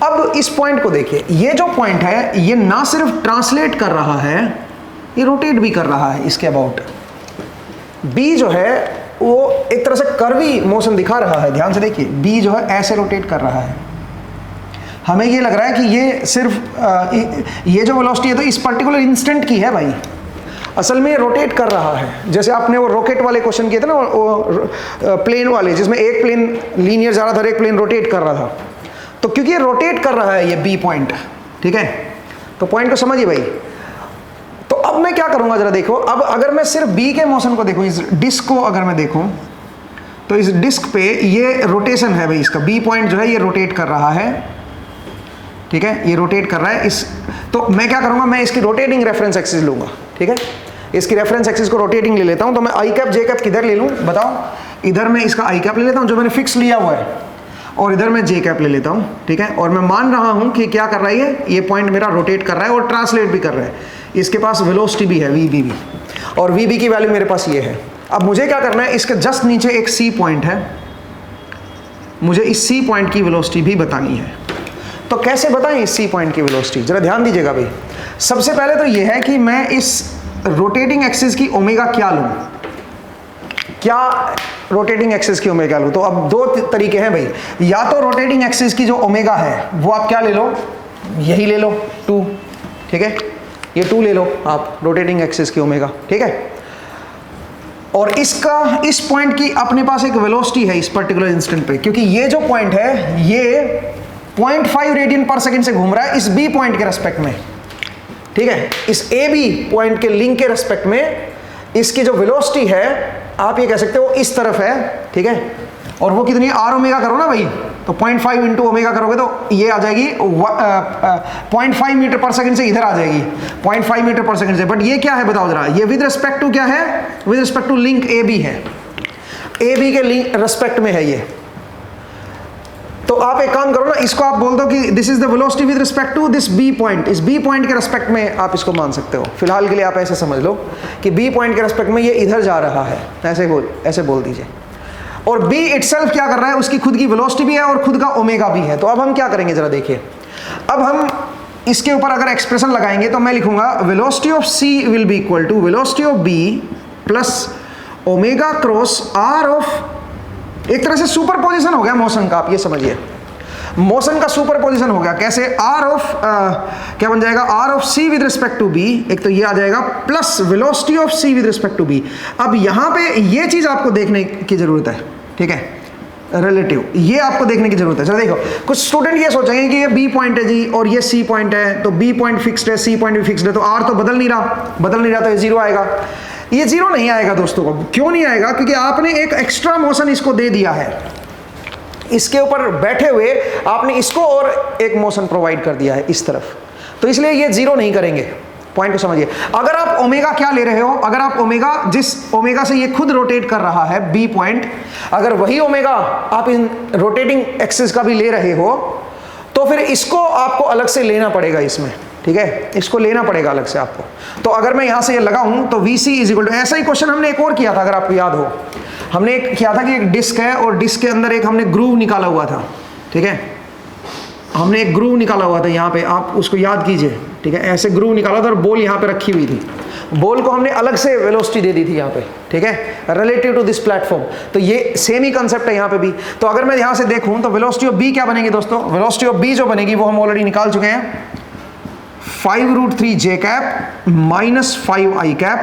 अब इस पॉइंट को देखिए, ये जो पॉइंट है ये ना सिर्फ ट्रांसलेट कर रहा है, ये रोटेट भी कर रहा है इसके अबाउट। बी जो है वो एक तरह से कर्वी मोशन दिखा रहा है, ध्यान से देखिए, बी जो है ऐसे रोटेट कर रहा है। हमें ये लग रहा है कि ये सिर्फ ये जो वेलोसिटी है तो इस पर्टिकुलर इंस्टेंट की है भाई, असल में ये रोटेट कर रहा है। जैसे आपने वो रॉकेट वाले क्वेश्चन किए थे ना, वो प्लेन वाले, जिसमें एक प्लेन लीनियर जा रहा था, एक प्लेन रोटेट कर रहा था। तो क्योंकि ये रोटेट कर रहा है ये बी पॉइंट, ठीक है, तो पॉइंट को समझिए भाई। तो अब मैं क्या करूंगा जरा देखो, अब अगर मैं सिर्फ बी के मोशन को देखूं, इस डिस्क को अगर मैं देखूं तो इस डिस्क पे ये रोटेशन है भाई, इसका बी पॉइंट जो है ये रोटेट कर रहा है, ठीक है, ये रोटेट कर रहा है इस। तो मैं क्या करूंगा, मैं इसकी रोटेटिंग रेफरेंस एक्सिस लूंगा, ठीक है, इसकी रेफरेंस एक्सिस को रोटेटिंग ले लेता हूं। तो मैं आई कैप जे कैप किधर ले लूं बताओ, इधर मैं इसका आई कैप ले लेता हूं जो मैंने फिक्स लिया हुआ है, और इधर मैं जे कैप ले लेता हूं, ठीक है। और मैं मान रहा हूं कि क्या कर रहा है ये पॉइंट मेरा रोटेट कर रहा है और ट्रांसलेट भी कर रहा है। इसके पास वेलोसिटी भी है वी बी भी, और वी बी की वैल्यू मेरे पास ये है। अब मुझे क्या करना है, इसके जस्ट नीचे एक सी पॉइंट है, मुझे इस सी पॉइंट की वेलोसिटी भी बतानी है। तो कैसे बताएं इस सी पॉइंट की वेलोसिटी, जरा ध्यान दीजिएगा भाई। सबसे पहले तो ये है कि मैं इस रोटेटिंग एक्सिस की ओमेगा क्या लूं, क्या रोटेटिंग एक्सिस की ओमेगा लूं। तो अब दो तरीके हैं भाई, या तो रोटेटिंग एक्सिस की जो ओमेगा है वो आप क्या ले लो, यही ले लो 2, ठीक है, ये 2 ले लो आप रोटेटिंग एक्सिस की ओमेगा, ठीक है। और इसका इस पॉइंट की अपने पास एक वेलोसिटी है इस पर्टिकुलर इंस्टेंट पे, क्योंकि ये जो पॉइंट है ये 0.5 रेडियन पर सेकंड से घूम रहा है इस बी पॉइंट के रेस्पेक्ट में, ठीक है। इस ए बी पॉइंट के लिंक के रेस्पेक्ट में इसकी जो वेलोसिटी है आप ये कह सकते हो इस तरफ है, ठीक है। और वो कितनी, आर ओमेगा करो ना भाई, तो 0.5 इंटू ओमेगा करोगे तो ये आ जाएगी 0.5 मीटर पर सेकंड से इधर आ जाएगी 0.5 मीटर पर सेकंड से। बट ये क्या है बताओ जरा, ये विद रिस्पेक्ट टू क्या है, with respect to link A B है, ए बी के लिंक रेस्पेक्ट में है ये। तो आप एक काम करो ना, इसको आप बोल दो कि this is the velocity with respect to this B point. इस बी पॉइंट के रेस्पेक्ट में आप इसको मान सकते हो। फिलहाल के लिए आप ऐसे समझ लो कि बी पॉइंट के रेस्पेक्ट में ये इधर जा रहा है, ऐसे बोल दीजिए। और बी इटसेल्फ क्या कर रहा है, उसकी खुद की वेलोसिटी भी है और खुद का ओमेगा भी है। तो अब हम क्या करेंगे जरा देखिए, अब हम इसके ऊपर अगर एक्सप्रेशन लगाएंगे तो मैं लिखूंगा velocity of C will be equal to velocity of B plus omega cross are of, एक तरह से सुपरपोजिशन हो गया मोशन का, आप ये समझिए। मोशन का सुपरपोजिशन हो गया। कैसे? आर ऑफ क्या बन जाएगा? R of C with respect to B, एक तो ये आ जाएगा, plus velocity of C with respect to B. अब यहां पे ये चीज आपको देखने की जरूरत है, ठीक है, रिलेटिव, ये आपको देखने की जरूरत है। चलो देखो, कुछ स्टूडेंट ये सोचेंगे कि ये बी पॉइंट है जी और ये सी पॉइंट है, तो बी पॉइंट फिक्स्ड है, सी पॉइंट भी फिक्स्ड है, तो आर तो बदल नहीं रहा तो ये जीरो आएगा। ये जीरो नहीं आएगा दोस्तों। क्यों नहीं आएगा? क्योंकि आपने एक एक्स्ट्रा मोशन इसको दे दिया है, इसके ऊपर बैठे हुए आपने इसको और एक मोशन प्रोवाइड कर दिया है इस तरफ, तो इसलिए ये जीरो नहीं करेंगे। पॉइंट को समझिए। अगर आप ओमेगा क्या ले रहे हो, अगर आप ओमेगा, जिस ओमेगा से ये खुद रोटेट कर रहा है बी पॉइंट, अगर वही ओमेगा आप इन रोटेटिंग एक्सिस का भी ले रहे हो, तो फिर इसको आपको अलग से लेना पड़ेगा इसमें, ठीक है, इसको लेना पड़ेगा अलग से आपको। तो अगर मैं यहां से ये लगाऊं तो VC इज इक्वल टू, ऐसा ही क्वेश्चन हमने एक और किया था, अगर आपको याद हो, हमने एक किया था कि एक डिस्क है और डिस्क के अंदर एक हमने ग्रूव निकाला हुआ था, ठीक है, हमने एक ग्रूव निकाला हुआ था यहाँ पे, आप उसको याद कीजिए, ठीक है, ऐसे ग्रूव निकाला था और बॉल यहाँ पे रखी हुई थी, बॉल को हमने अलग से वेलोसिटी दे दी थी यहाँ पे, ठीक है, रिलेटिव टू दिस प्लेटफॉर्म। तो ये सेम ही कंसेप्ट है यहाँ पे भी। तो अगर मैं यहाँ से देखूँ तो वेलोसिटी ऑफ बी क्या बनेगी दोस्तों? वेलोसिटी ऑफ बी जो बनेगी वो हम ऑलरेडी निकाल चुके हैं, 5√3 j cap minus 5 I cap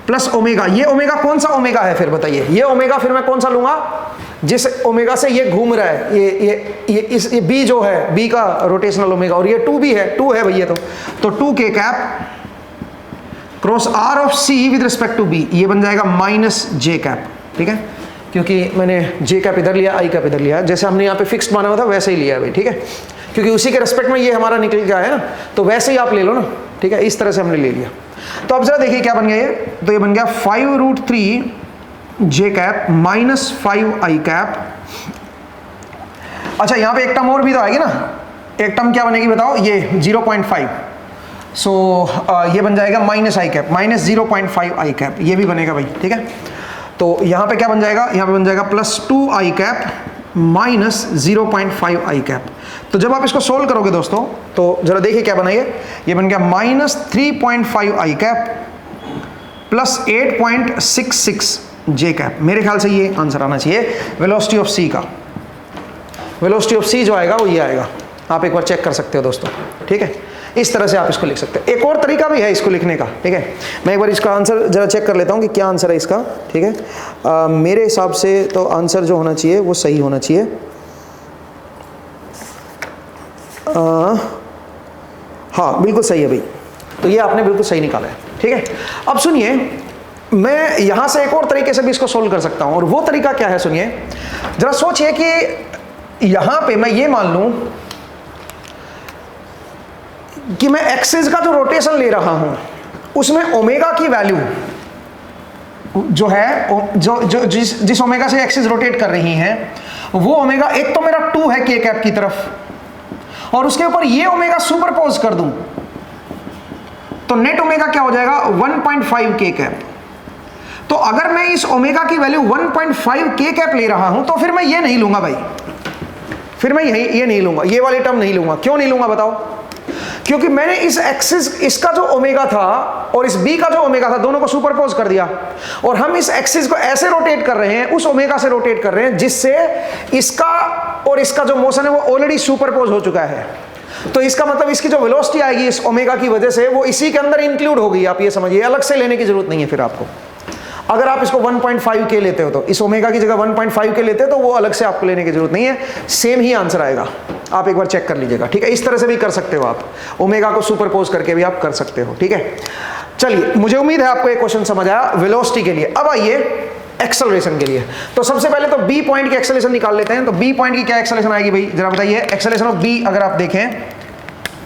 plus omega. ये ओमेगा कौन सा ओमेगा है फिर बताइए? ये ओमेगा फिर मैं कौन सा लूंगा? जिस ओमेगा से ये घूम रहा है, ये बी जो है, बी का रोटेशनल ओमेगा, और ये 2 भी है, 2 है भैया, तो 2k cap cross are of C with respect to B, ये बन जाएगा माइनस j कैप, ठीक है, क्योंकि मैंने j कैप इधर लिया, I कैप इधर लिया, जैसे हमने यहाँ पे फिक्स्ड माना हुआ था वैसे ही लिया है भाई, ठीक है, क्योंकि उसी के रेस्पेक्ट में ये हमारा निकल गया है ना, तो वैसे ही आप ले लो ना, ठीक है, इस तरह से हमने ले लिया। तो अब जरा देखिए क्या बन गया ये, तो ये बन गया 5√3 j cap minus 5 I cap. अच्छा, यहाँ पे एक टर्म और भी तो आएगी ना, एक टर्म क्या बनेगी बताओ? ये 0.5, सो ये बन जाएगा minus I cap, minus 0.5 I cap, ये भी बनेगा भाई, ठीक है। तो यहाँ पे क्या बन जाएगा? यहाँ पे बन जाएगा plus 2 I cap minus 0.5 I cap. तो जब आप इसको सोल्व करोगे दोस्तों, तो जरा देखिए क्या बना ये बन गया minus 3.5 I cap plus 8.66 J cap. मेरे ख्याल से ये आंसर आना चाहिए वेलोसिटी ऑफ सी का। वेलोसिटी ऑफ सी जो आएगा वो ये आएगा, आप एक बार चेक कर सकते हो दोस्तों, ठीक है, इस तरह से आप इसको लिख सकते हैं। एक और तरीका भी है इसको लिखने का, ठीक है, मैं एक बार इसका आंसर जरा चेक कर लेता हूँ कि क्या आंसर है इसका, ठीक है। मेरे हिसाब से तो आंसर जो होना चाहिए वो सही होना चाहिए। हाँ बिल्कुल सही है भाई, तो ये आपने बिल्कुल सही निकाला है, ठीक है। अब सुनिए, मैं यहां से एक और तरीके से भी इसको सोल्व कर सकता हूं, और वो तरीका क्या है सुनिए जरा, सोचिए कि यहां पे मैं ये मान लूं कि मैं एक्सिस का जो रोटेशन ले रहा हूं उसमें ओमेगा की वैल्यू जो है, जिस ओमेगा से एक्सिस रोटेट कर रही है, वो ओमेगा एक तो मेरा 2 है k कैप की तरफ, और उसके ऊपर ये ओमेगा सुपरपोज कर दूं तो नेट ओमेगा क्या हो जाएगा? 1.5 k कैप। तो अगर मैं इस ओमेगा की वैल्यू 1.5 k कैप ले रहा हूं तो फिर मैं ये नहीं लूंगा भाई, फिर मैं ये नहीं लूंगा, ये वाली टर्म नहीं लूंगा। क्यों नहीं लूंगा बताओ? क्योंकि मैंने इस एक्सिस, इसका जो ओमेगा था और इस बी का जो ओमेगा था, दोनों को सुपरपोज कर दिया, और हम इस एक्सिस को ऐसे रोटेट कर रहे हैं, उस ओमेगा से रोटेट कर रहे हैं जिससे इसका और इसका जो मोशन है वो ऑलरेडी सुपरपोज हो चुका है। तो इसका मतलब इसकी जो वेलोसिटी आएगी इस ओमेगा की वजह से, वो इसी के अंदर इंक्लूड होगी। आप ये समझिए, अलग से लेने की जरूरत नहीं है फिर आपको। अगर आप इसको 1.5 k लेते हो, तो इस ओमेगा की जगह 1.5 k लेते हो, तो वो अलग से आपको लेने की जरूरत नहीं है, सेम ही आंसर आएगा। आप एक बार चेक कर लीजिएगा, ठीक है। इस तरह से भी कर सकते हो आप, ओमेगा को सुपरपोज करके भी आप कर सकते हो, ठीक है। चलिए, मुझे उम्मीद है आपको एक क्वेश्चन समझ आया वेलोसिटी के लिए। अब आइए एक्सेलरेशन के लिए। तो सबसे पहले तो बी पॉइंट की एक्सेलरेशन निकाल लेते हैं। तो बी पॉइंट की क्या एक्सेलरेशन आएगी भाई, जरा बताइए। एक्सेलरेशन ऑफ बी अगर आप देखें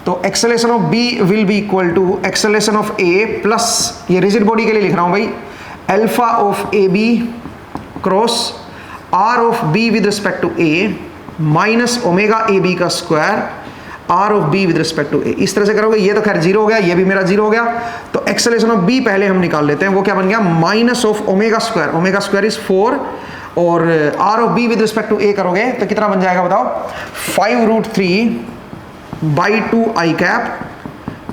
तो acceleration of B will be equal to acceleration of A plus, ये रिजिड बॉडी के लिए लिख रहा हूं भाई, alpha of A B cross are of B with respect to A minus omega A B का square are of B with respect to A. इस तरह से करोगे, ये तो खैर जीरो हो गया, ये भी मेरा जीरो हो गया। तो एक्सेलरेशन ऑफ बी पहले हम निकाल लेते हैं, वो क्या बन गया? Minus of omega square is 4, और R of B with respect to A करोगे तो कितना बन जाएगा बताओ? 5√3/2 I cap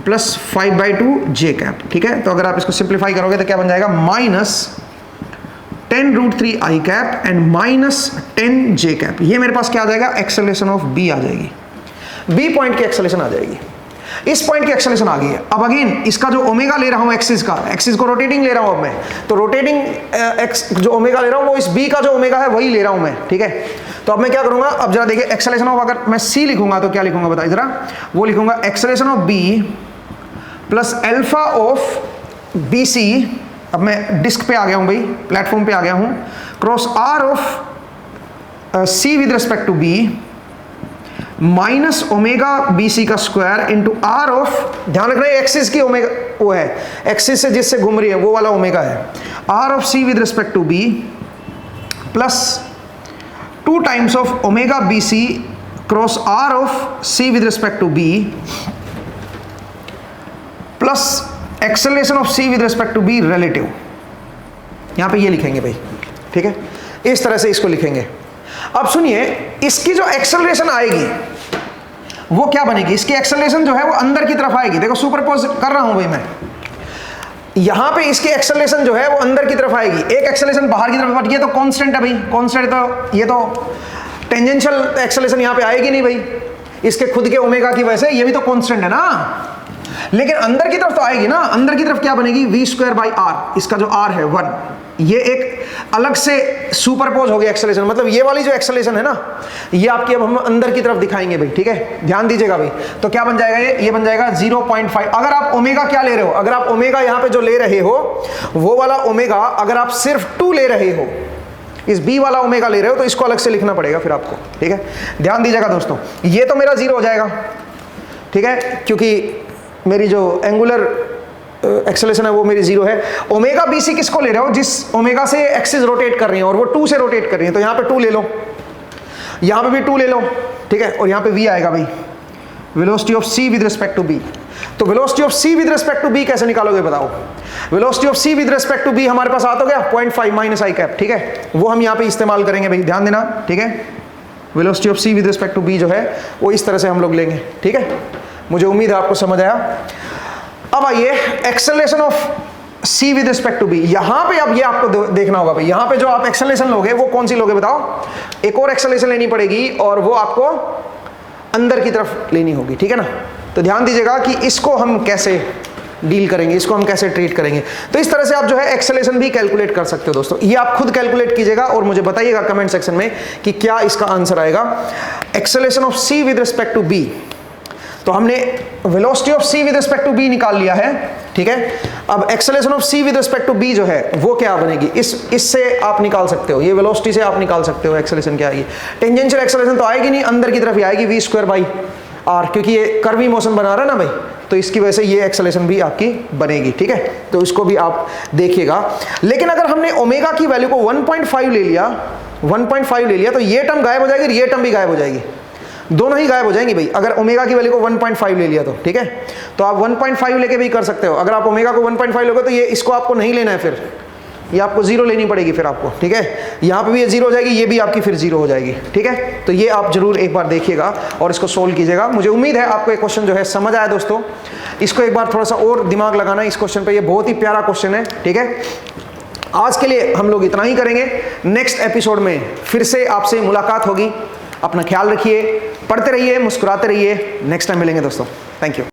plus 5/2 J cap, ठीक है। तो अगर आप इसको सिंप्लीफाई करोगे तो क्या बन जाएगा? Minus 10√3 i cap and minus 10 j cap. ये मेरे पास क्या आ जाएगा, एक्सेलरेशन ऑफ b आ जाएगी, b पॉइंट की एक्सेलरेशन आ जाएगी। इस पॉइंट की एक्सेलरेशन आ गई है। अब अगेन इसका जो ओमेगा ले रहा हूं एक्सिस का, एक्सिस को रोटेटिंग ले रहा हूं अब मैं, तो रोटेटिंग एक्स जो ओमेगा ले रहा हूं वो इस b का जो ओमेगा है वही ले रहा हूं मैं, ठीक है। तो अब मैं क्या करूंगा, अब जरा देखिए एक्सेलरेशन ऑफ, अगर मैं c लिखूंगा तो क्या लिखूंगा बताइए जरा, वो लिखूंगा acceleration of b plus alpha of bc। अब मैं डिस्क पे आ गया हूं भाई, प्लेटफॉर्म पे आ गया हूं, cross r of c with respect to b minus omega BC का स्क्वायर इंटू आर ऑफ, ध्यान रखना एक्सिस की ओमेगा वो है, एक्सिस से जिससे घूम रही है वो वाला ओमेगा है, R of C with respect to B plus 2 times of omega BC cross are of C with respect to B plus acceleration of C with respect to B relative. यहां पे ये लिखेंगे भाई, ठीक है, इस तरह से इसको लिखेंगे। अब सुनिए, इसकी जो एक्सेलरेशन आएगी वो क्या बनेगी, इसकी एक्सेलरेशन जो है वो अंदर की तरफ आएगी। देखो सुपरपोज कर रहा हूं भाई मैं, यहां पे इसकी एक्सेलरेशन जो है वो अंदर की तरफ आएगी, एक एक्सेलरेशन बाहर की तरफ, बट ये तो कांस्टेंट है भाई, कांस्टेंट तो ये तो टेंजेंशियल एक्सेलरेशन यहां पे आएगी नहीं भाई, इसके खुद के ओमेगा की वजह से, ये भी तो कांस्टेंट है ना, लेकिन अंदर की तरफ तो आएगी ना। अंदर की तरफ क्या बनेगी, v²/r, इसका जो r है 1, ये एक अलग से सुपरपोज हो गया एक्सेलरेशन, मतलब ये वाली जो एक्सेलरेशन है ना, ये आपकी अब हम अंदर की तरफ दिखाएंगे भाई, ठीक है, ध्यान दीजिएगा भाई। तो क्या बन जाएगा, ये बन जाएगा 0.5। अगर आप ओमेगा क्या ले रहे हो, अगर आप ओमेगा यहां पे जो ले रहे हो वो वाला ओमेगा, अगर आप सिर्फ 2 ले रहे हो, इस b वाला ओमेगा ले रहे हो, तो इसको अलग से लिखना पड़ेगा फिर आपको, ठीक है। ध्यान दीजिएगा दोस्तों, ये तो मेरा 0 हो जाएगा, ठीक है, क्योंकि मेरी जो एंगुलर एक्सेलरेशन है वो मेरी 0 है। ओमेगा BC किसको ले रहे हो, जिस ओमेगा से एक्सिस रोटेट कर रही है और वो 2 से रोटेट कर रही है, तो यहां पे 2 ले लो, यहां पे भी 2 ले लो, ठीक है, और यहां पे v आएगा भाई, velocity of c with respect to b। तो velocity of c with respect to b कैसे निकालोगे बताओ, velocity of c with respect to b हमारे पास आता हो गया 0.5 माइनस i कैप, ठीक है, वो हम यहां पे इस्तेमाल करेंगे भाई, ध्यान देना, ठीक है। Velocity of c with respect to b जो है वो इस तरह से हम लोग लेंगे, ठीक है। मुझे उम्मीद है आपको समझ आया। अब आइए acceleration of c with respect to b, यहां पे अब ये आपको देखना होगा भाई, यहां पे जो आप एक्सेलरेशन लोगे वो कौन सी लोगे बताओ, एक और एक्सेलरेशन लेनी पड़ेगी और वो आपको अंदर की तरफ लेनी होगी, ठीक है ना। तो ध्यान दीजिएगा कि इसको हम कैसे डील करेंगे, इसको हम कैसे ट्रीट करेंगे। तो इस तरह से आप जो है एक्सेलरेशन भी कैलकुलेट कर सकते हो दोस्तों, ये आप खुद कैलकुलेट कीजिएगा और मुझे बताइएगा कमेंट सेक्शन में कि क्या इसका आंसर आएगा। Acceleration of c with respect to b, तो हमने velocity of c with respect to b निकाल लिया है, ठीक है। अब acceleration of c with respect to b जो है वो क्या बनेगी, इससे आप निकाल सकते हो, ये वेलोसिटी से आप निकाल सकते हो एक्सेलरेशन क्या आएगी। टेंजेंशियल एक्सेलरेशन तो आएगी नहीं, अंदर की तरफ ही आएगी v²/r, क्योंकि ये कर्वी मोशन बना रहा है ना भाई, तो इसकी वजह से ये एक्सेलरेशन भी आपकी बनेगी, ठीक है। तो इसको भी आप देखिएगा। लेकिन अगर हमने ओमेगा की वैल्यू को 1.5 ले लिया, 1.5 ले लिया, तो ये टर्म गायब हो जाएगी और ये टर्म भी गायब हो जाएगी, दोनों ही गायब हो जाएंगी भाई, अगर ओमेगा की वैल्यू को 1.5 ले लिया तो, ठीक है। तो आप 1.5 लेके भी कर सकते हो, अगर आप ओमेगा को 1.5 लोगे तो ये इसको आपको नहीं लेना है, फिर ये आपको 0 लेनी पड़ेगी फिर आपको, ठीक है। यहाँ पे भी ये 0 हो जाएगी, ये भी आपकी फिर 0 हो जाएगी, ठीक है। तो ये आप जरूर एक बार देखिएगा और इसको सोल्व कीजिएगा। मुझे उम्मीद है आपको ये क्वेश्चन जो है समझ आया दोस्तों, इसको एक बार थोड़ा सा और दिमाग लगाना इस क्वेश्चन पे, ये बहुत ही प्यारा क्वेश्चन है, ठीक है। आज के लिए हम लोग इतना ही करेंगे, नेक्स्ट एपिसोड में फिर से आपसे मुलाकात होगी। अपना ख्याल रखिए, पढ़ते रहिए, मुस्कुराते रहिए, नेक्स्ट टाइम मिलेंगे दोस्तों, थैंक यू।